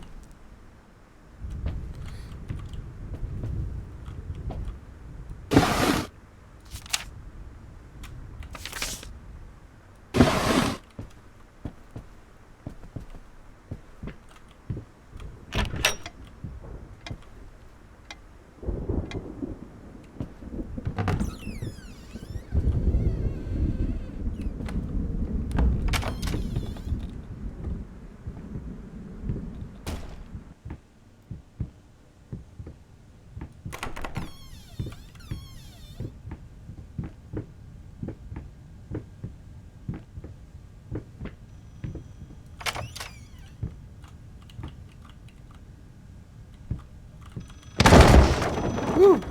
Whew.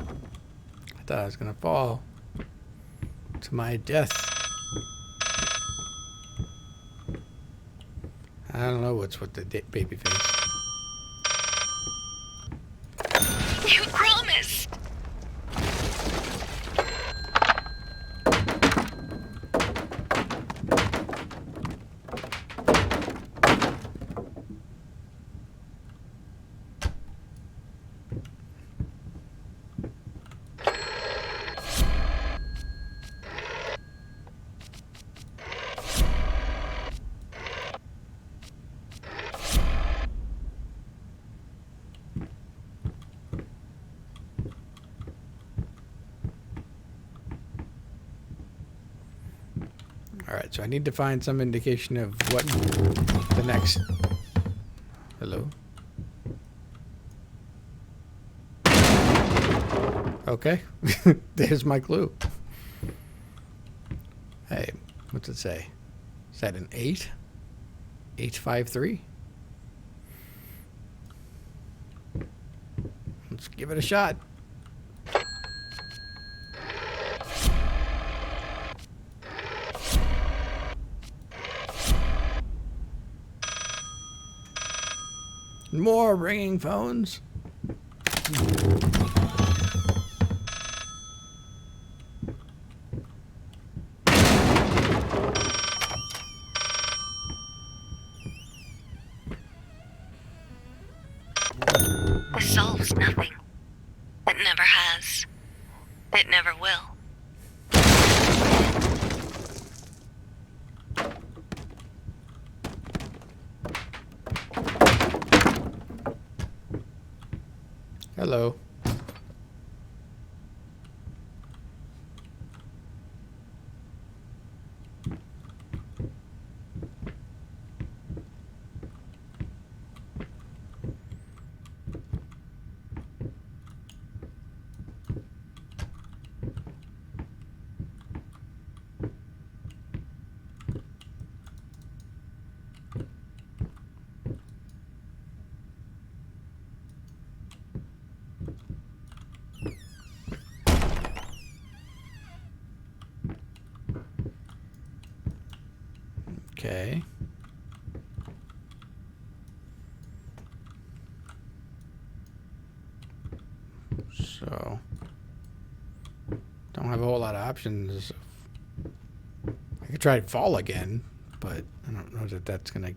I thought I was gonna fall to my death. I don't know what's with the baby face. You promised! Alright, so I need to find some indication of what the next... Hello? Okay. There's my clue. Hey, what's it say? Is that an 8? 853? Let's give it a shot. More ringing phones. This solves nothing. It never has. It never will. Hello. Okay. So, don't have a whole lot of options. I could try fall again, but I don't know that that's gonna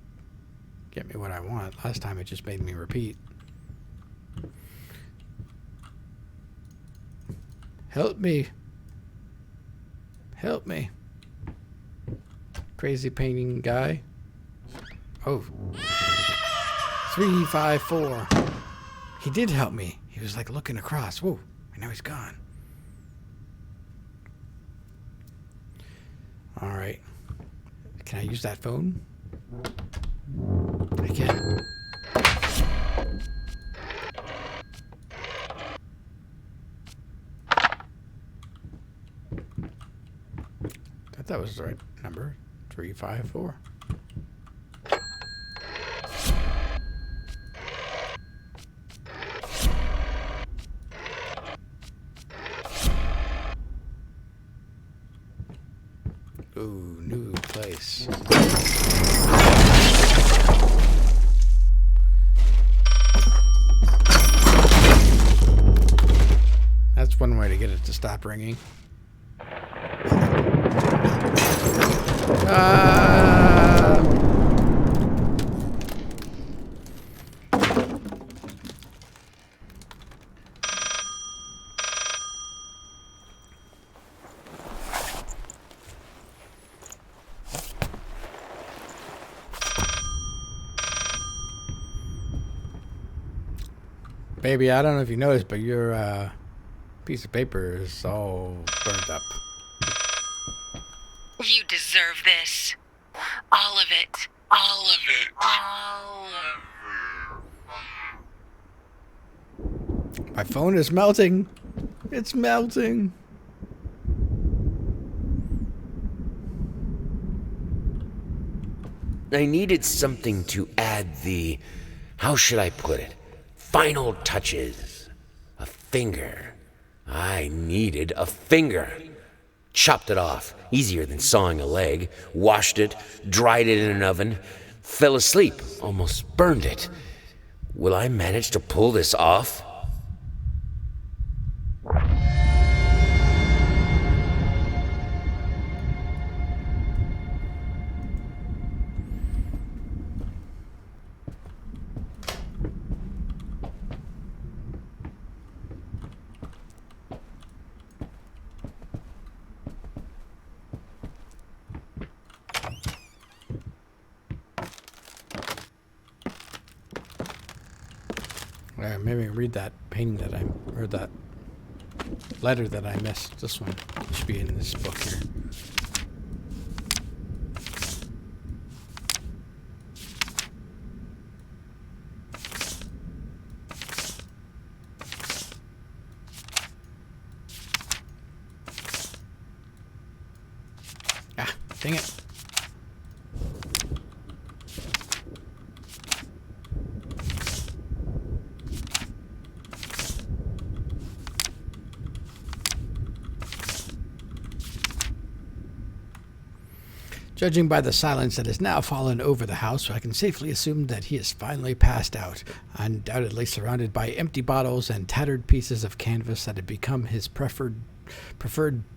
get me what I want. Last time it just made me repeat. Help me. Help me. Crazy painting guy. Oh. 354. He did help me. He was like looking across. Whoa. And now he's gone. Alright. Can I use that phone? I can. Thought that was the right number. 354. Ooh, new place. That's one way to get it to stop ringing. Baby, I don't know if you noticed, but your piece of paper is all burnt up. You deserve this. All of it. All of it. All of it. My phone is melting. It's melting. I needed something to add the, how should I put it, final touches. A finger. I needed a finger. Chopped it off, easier than sawing a leg, washed it, dried it in an oven, fell asleep, almost burned it. Will I manage to pull this off? Maybe read that painting that I, or that letter that I missed. This one should be in this book here. dang it. Judging by the silence that has now fallen over the house, I can safely assume that he has finally passed out, undoubtedly surrounded by empty bottles and tattered pieces of canvas that have become his preferred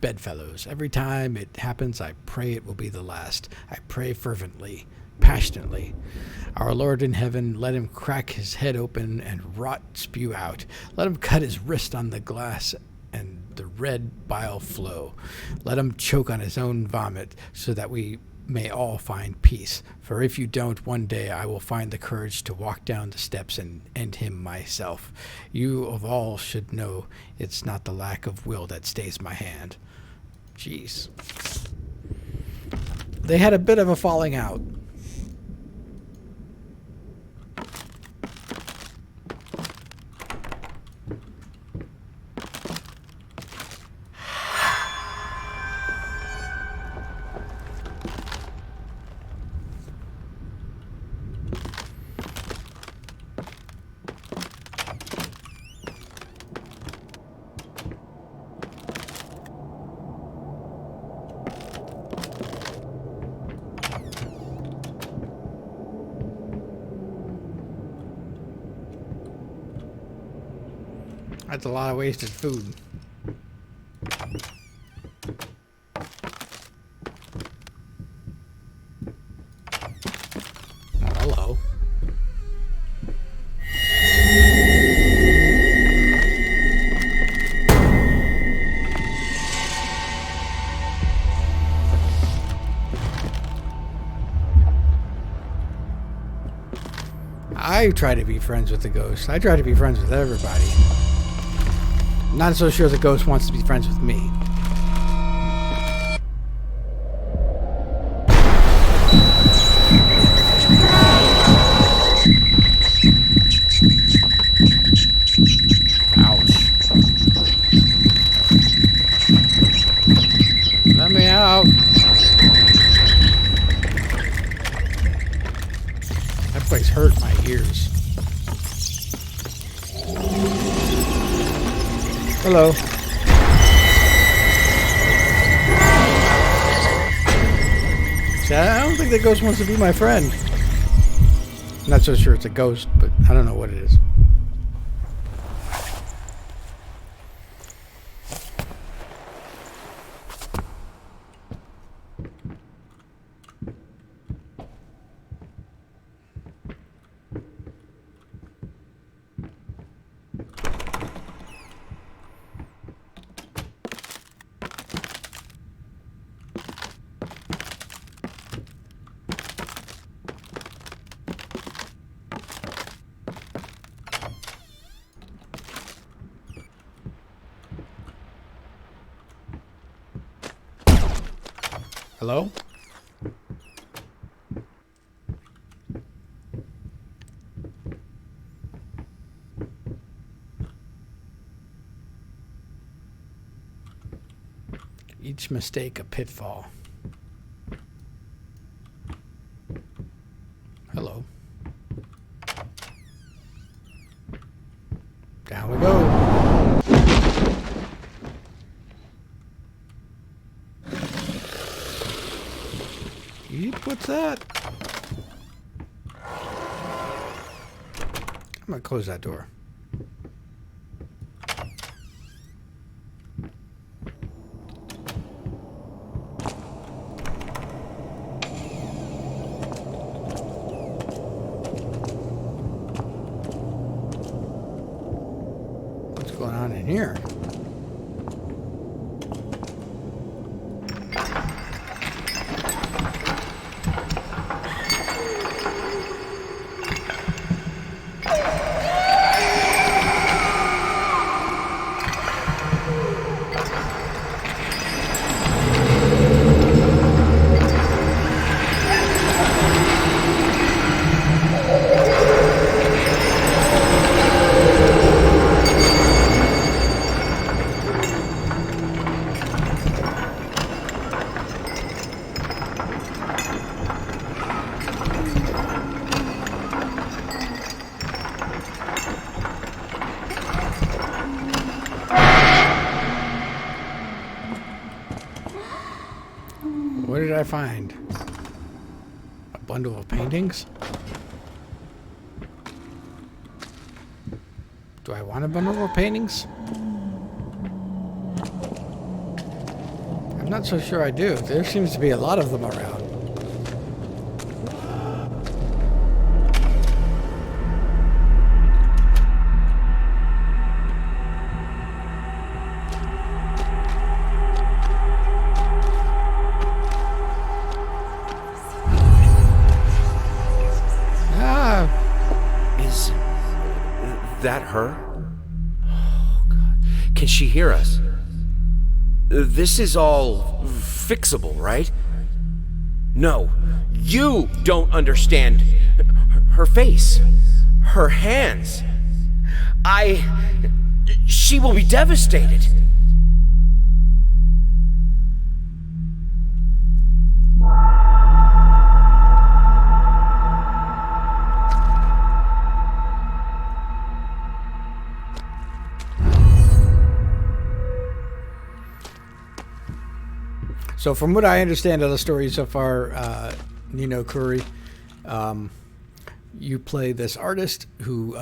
bedfellows. Every time it happens, I pray it will be the last. I pray fervently, passionately. Our Lord in heaven, let him crack his head open and rot spew out. Let him cut his wrist on the glass and the red bile flow. Let him choke on his own vomit so that we may all find peace. For if you don't, one day I will find the courage to walk down the steps and end him myself. You of all should know it's not the lack of will that stays my hand. Jeez. They had a bit of a falling out. That's a lot of wasted food. Oh, hello. I try to be friends with the ghost. I try to be friends with everybody. Not so sure the ghost wants to be friends with me. Ouch. Let me out. That place hurt my ears. Hello. See, I don't think the ghost wants to be my friend. I'm not so sure it's a ghost, but I don't know what it is. Hello? Each mistake a pitfall. Hello. Down we go. What's that? I'm gonna close that door. What's going on in here? did I find? A bundle of paintings? Do I want a bundle of paintings? I'm not so sure I do. There seems to be a lot of them around. Is that her? Oh, God. Can she hear us? This is all fixable, right? No, you don't understand. Her face, her hands. She will be devastated. So from what I understand of the story so far, Ni no Kuni, you play this artist who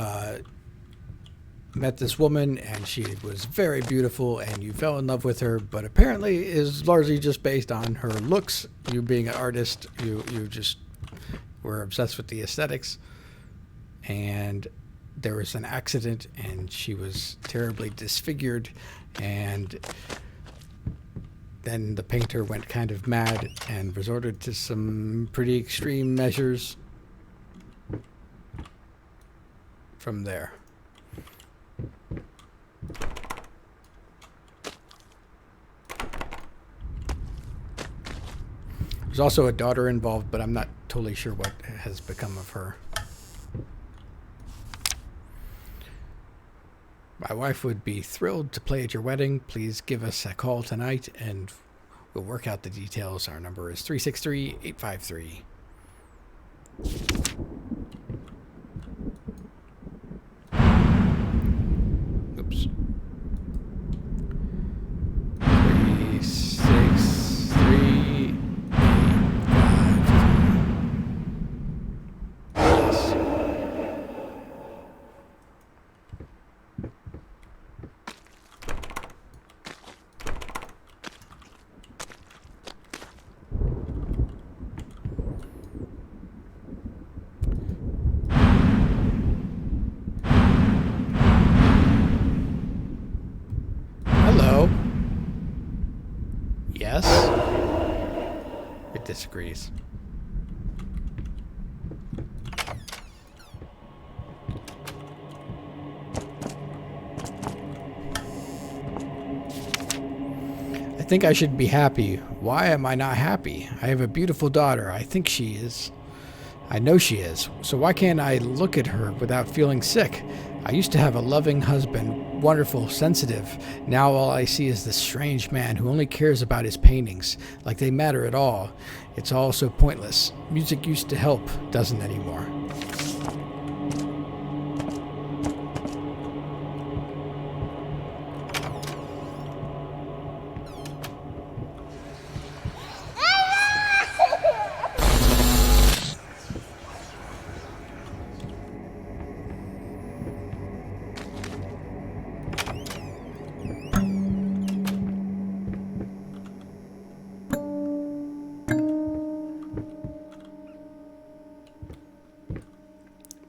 met this woman and she was very beautiful and you fell in love with her, but apparently is largely just based on her looks. You being an artist, you just were obsessed with the aesthetics, and there was an accident and she was terribly disfigured, and then the painter went kind of mad and resorted to some pretty extreme measures from there. There's also a daughter involved, but I'm not totally sure what has become of her. My wife would be thrilled to play at your wedding. Please give us a call tonight and we'll work out the details. Our number is 363-853. Oops. 363-853. Yes. Hello. Yes. It disagrees. I think I should be happy. Why am I not happy? I have a beautiful daughter. I think she is. I know she is. So why can't I look at her without feeling sick? I used to have a loving husband, wonderful, sensitive. Now all I see is this strange man who only cares about his paintings, like they matter at all. It's all so pointless. Music used to help, doesn't anymore.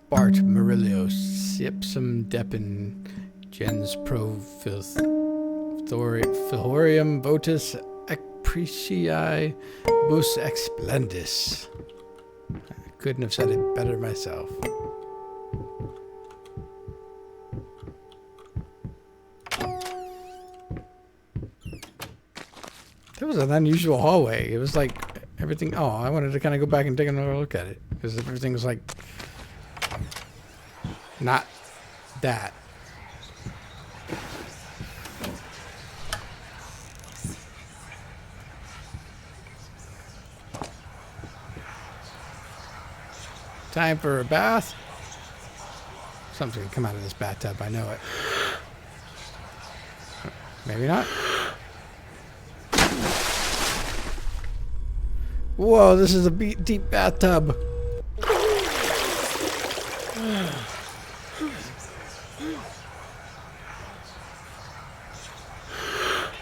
Bart Murillos, Ipsum Depin, Gens Pro Filhorium Votus Appreciae Bus Explendis. I couldn't have said it better myself. That was an unusual hallway. It was like everything. Oh, I wanted to kind of go back and take another look at it because everything was like not that. Time for a bath. Something's gonna come out of this bathtub, I know it. Maybe not. Whoa, this is a deep bathtub.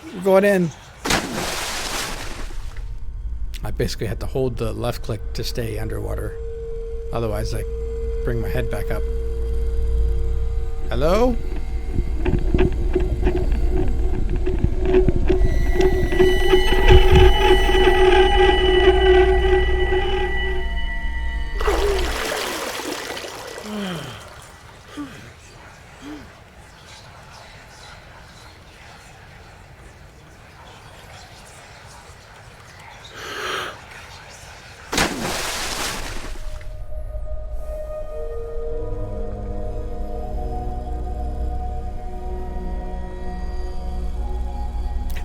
We're going in. I basically had to hold the left click to stay underwater. Otherwise, I bring my head back up. Hello?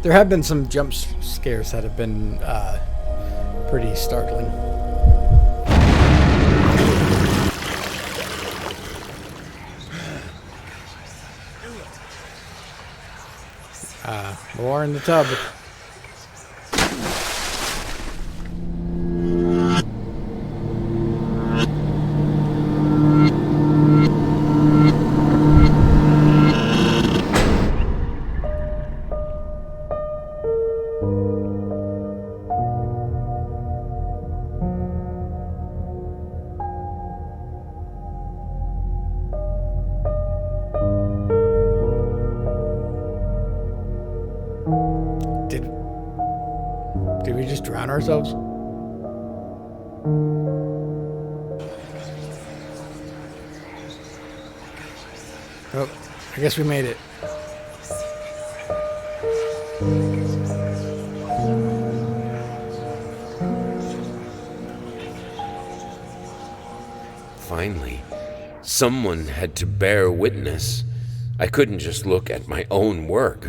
There have been some jump scares that have been pretty startling. More in the tub. Did we just drown ourselves? Oh, I guess we made it. Finally, someone had to bear witness. I couldn't just look at my own work.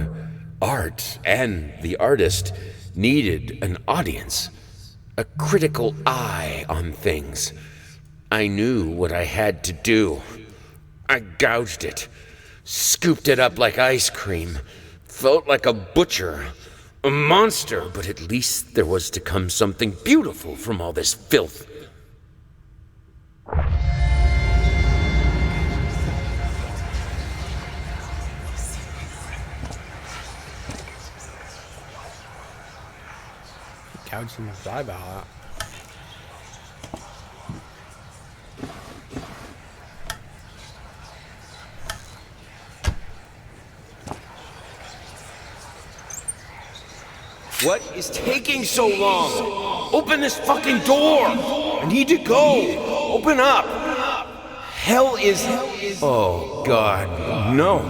Art and the artist needed an audience, a critical eye on things. I knew what I had to do. I gouged it, scooped it up like ice cream, felt like a butcher, a monster, but at least there was to come something beautiful from all this filth. Gouged in his eyeball out. What is taking so long? Open this fucking door! I need to go! Open up! Hell is... Oh, God. No.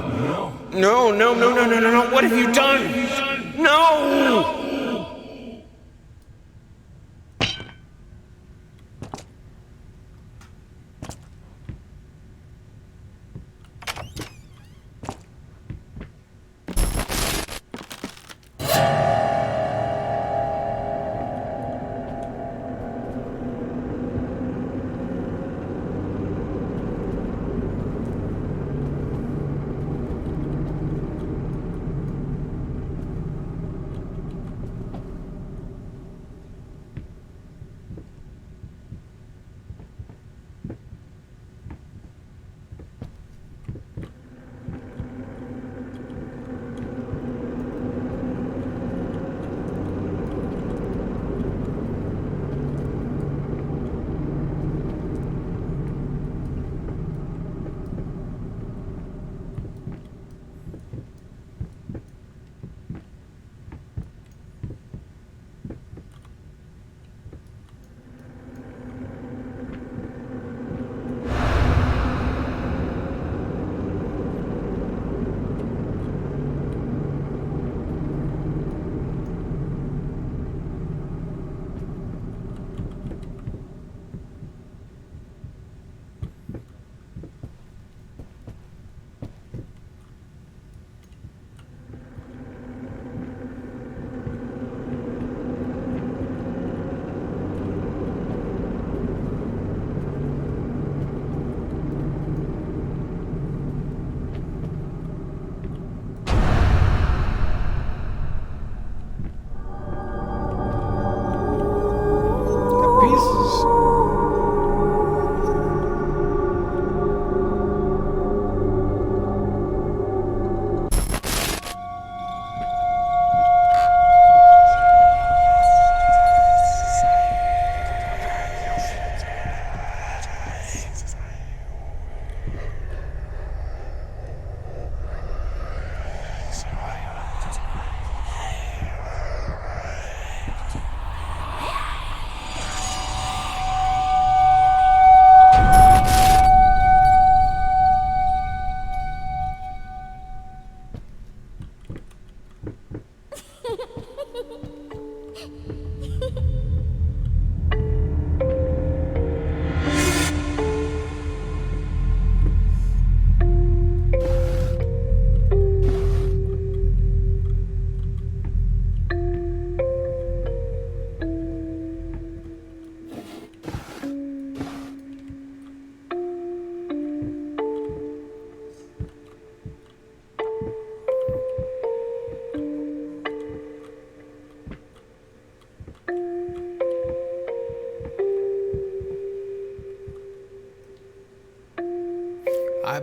No, no, no, no, no, no, no. What have you done? No!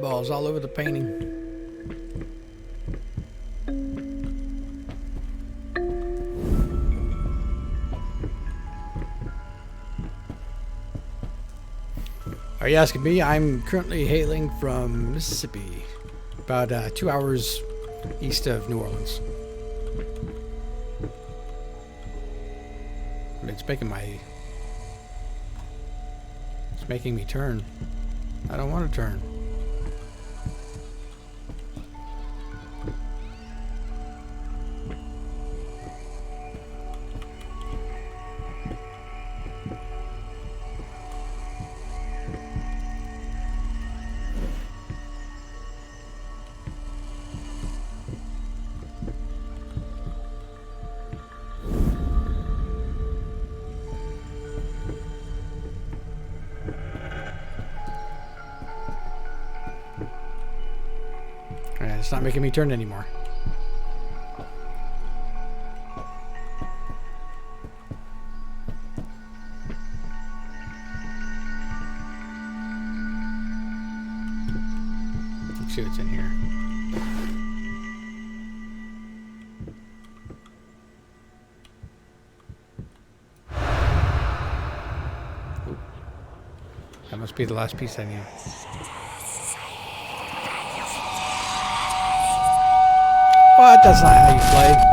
eyeballs all over the painting. Are you asking me? I'm currently hailing from Mississippi, about 2 hours east of New Orleans. It's making me turn. I don't want to turn. It's not making me turn anymore. Let's see what's in here. Ooh. That must be the last piece I need. What? That's not how you play.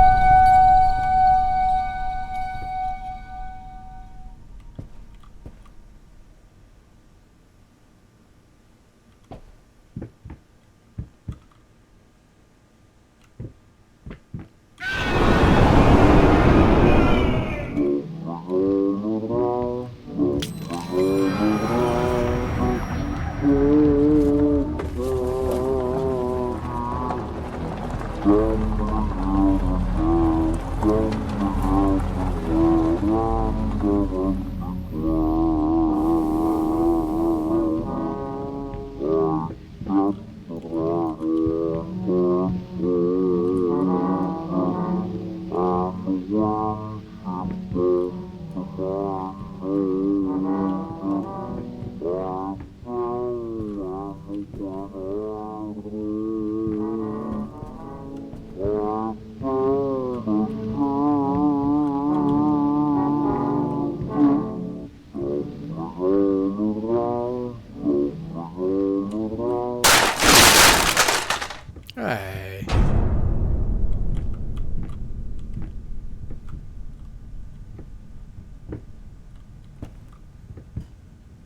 Hey.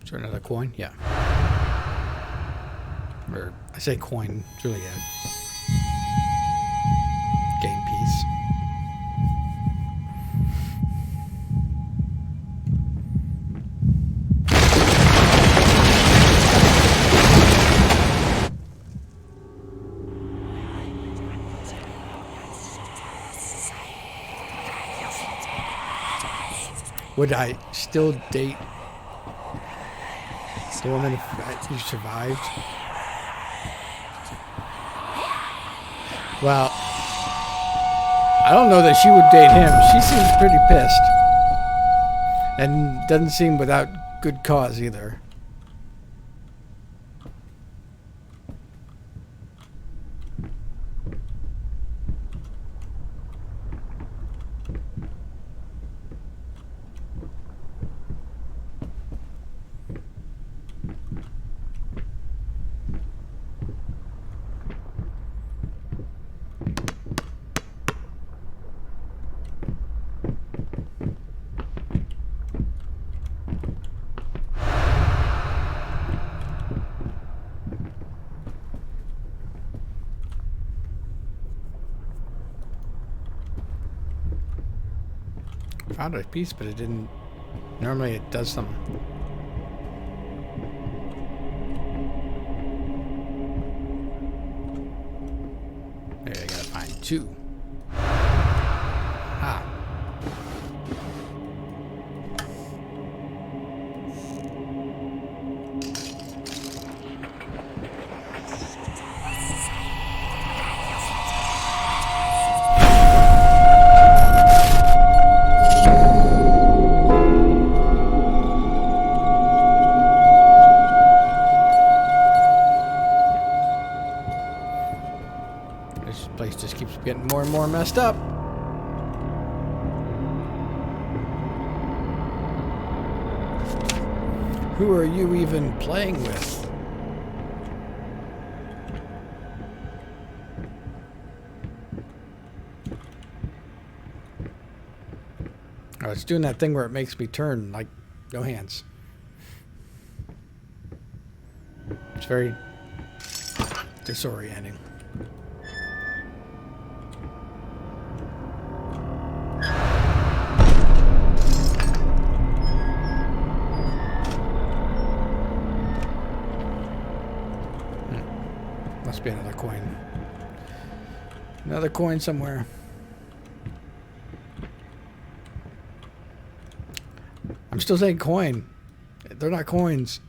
Is there another coin? Yeah. Or, I say coin, it's really a game piece. Would I still date the woman who survived? Well, I don't know that she would date him. She seems pretty pissed. And doesn't seem without good cause either. Found a piece, but it didn't. Normally it does something. There, I gotta find two. Ah. This place just keeps getting more and more messed up. Who are you even playing with? Oh, it's doing that thing where it makes me turn, like, no hands. It's very disorienting. Must be another coin. Another coin somewhere. I'm still saying coin. They're not coins.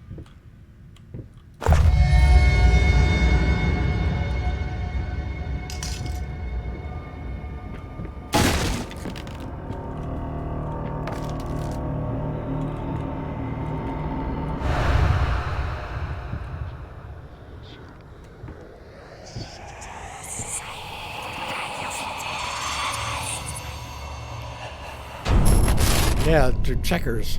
Yeah, they're checkers.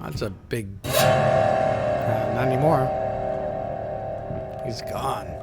That's a big... not anymore. He's gone.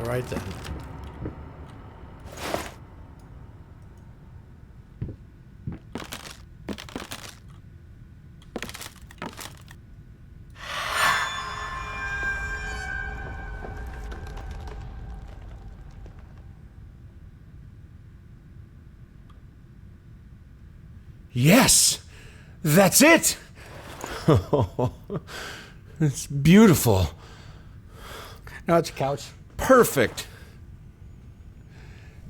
Right then. Yes! That's it! It's beautiful. No, it's a couch. Perfect.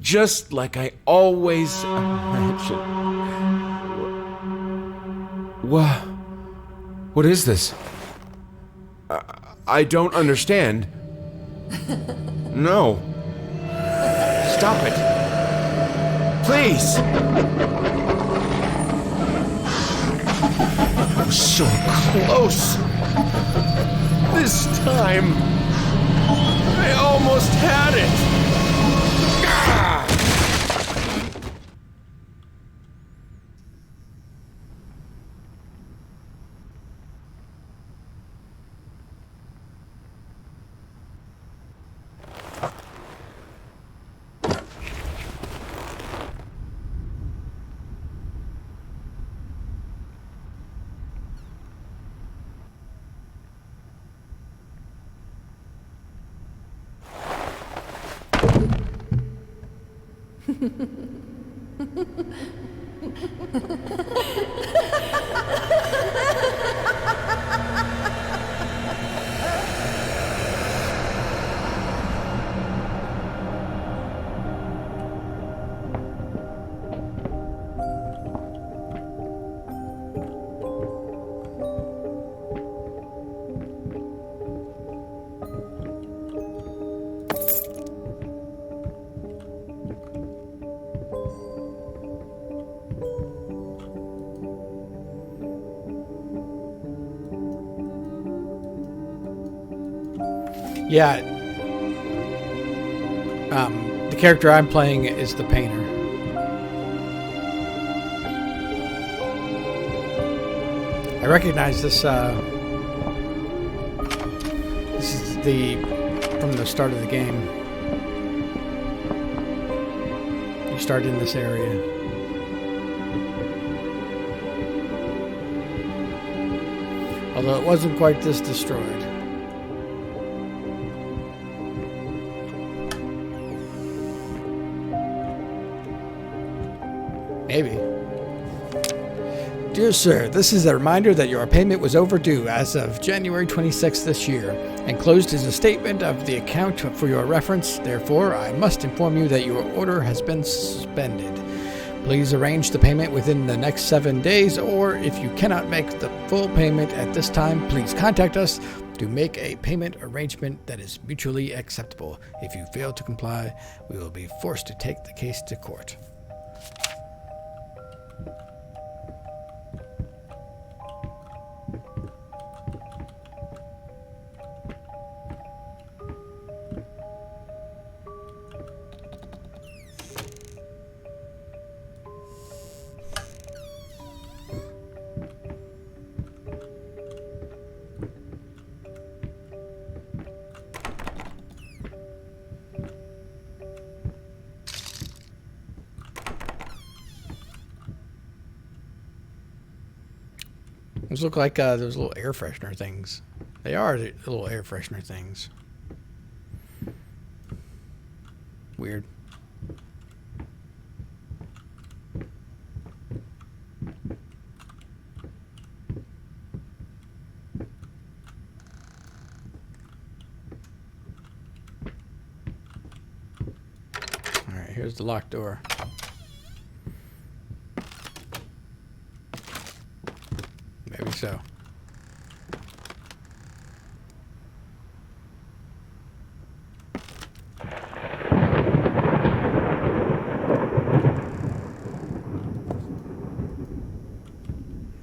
Just like I always imagined. What is this? I don't understand. No. Stop it. Please. I was so close. This time, I almost had it. Ah! Yeah. The character I'm playing is the painter. I recognize this. This is from the start of the game. You start in this area. Although it wasn't quite this destroyed. Maybe. Dear sir, this is a reminder that your payment was overdue as of January 26th this year. Enclosed is a statement of the account for your reference. Therefore, I must inform you that your order has been suspended. Please arrange the payment within the next 7 days, or if you cannot make the full payment at this time, please contact us to make a payment arrangement that is mutually acceptable. If you fail to comply, we will be forced to take the case to court. Those look like those little air freshener things. They are the little air freshener things. Weird. All right, here's the locked door. Maybe so.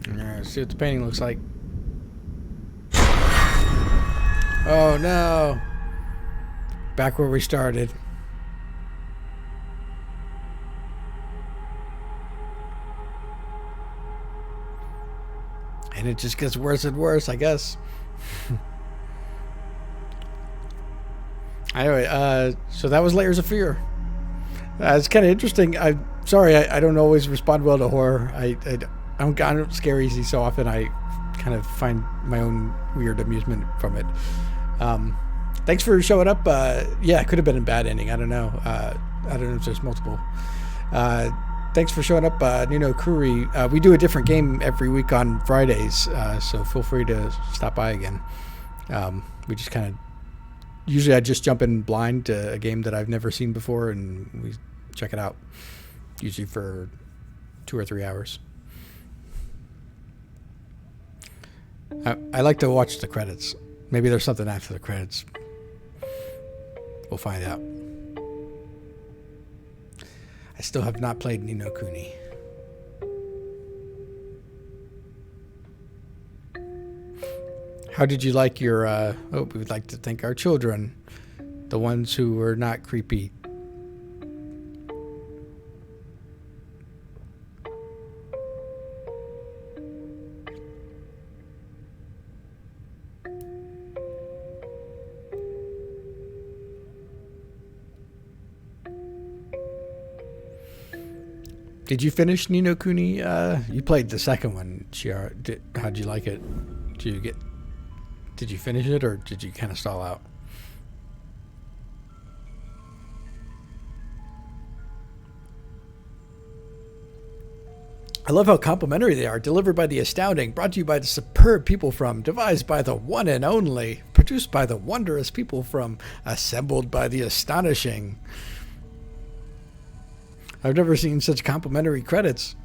Alright, see what the painting looks like. Oh no! Back where we started. And it just gets worse and worse, I guess. Anyway, so that was Layers of Fear. It's kind of interesting. I'm sorry, I don't always respond well to horror. I don't scare easy so often. I kind of find my own weird amusement from it. Thanks for showing up. Yeah, it could have been a bad ending. I don't know. I don't know if there's multiple. Thanks for showing up, Nino Kuri. We do a different game every week on Fridays, so feel free to stop by again. We just kind of... Usually I just jump in blind to a game that I've never seen before, and we check it out, usually for 2 or 3 hours. I like to watch the credits. Maybe there's something after the credits. We'll find out. I still have not played Ni no Kuni. How did you like your, we would like to thank our children, the ones who were not creepy. Did you finish Ni no Kuni? You played the second one, Chiara. How'd you like it? Did you finish it, or did you kind of stall out? I love how complimentary they are. Delivered by the astounding, brought to you by the superb people from, devised by the one and only, produced by the wondrous people from, assembled by the astonishing. I've never seen such complimentary credits.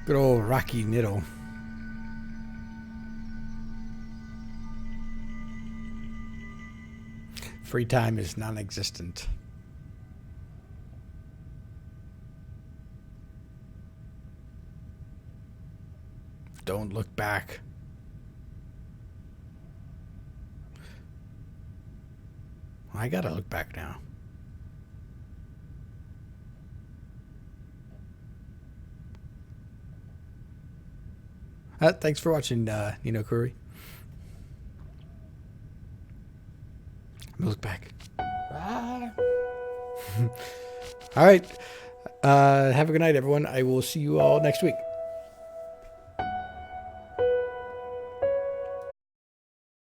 Good old Rocky Niddle. Free time is non-existent. Don't look back. I gotta look back now. Thanks for watching, Nino Kuri. I'm gonna look back. All right. Have a good night, everyone. I will see you all next week.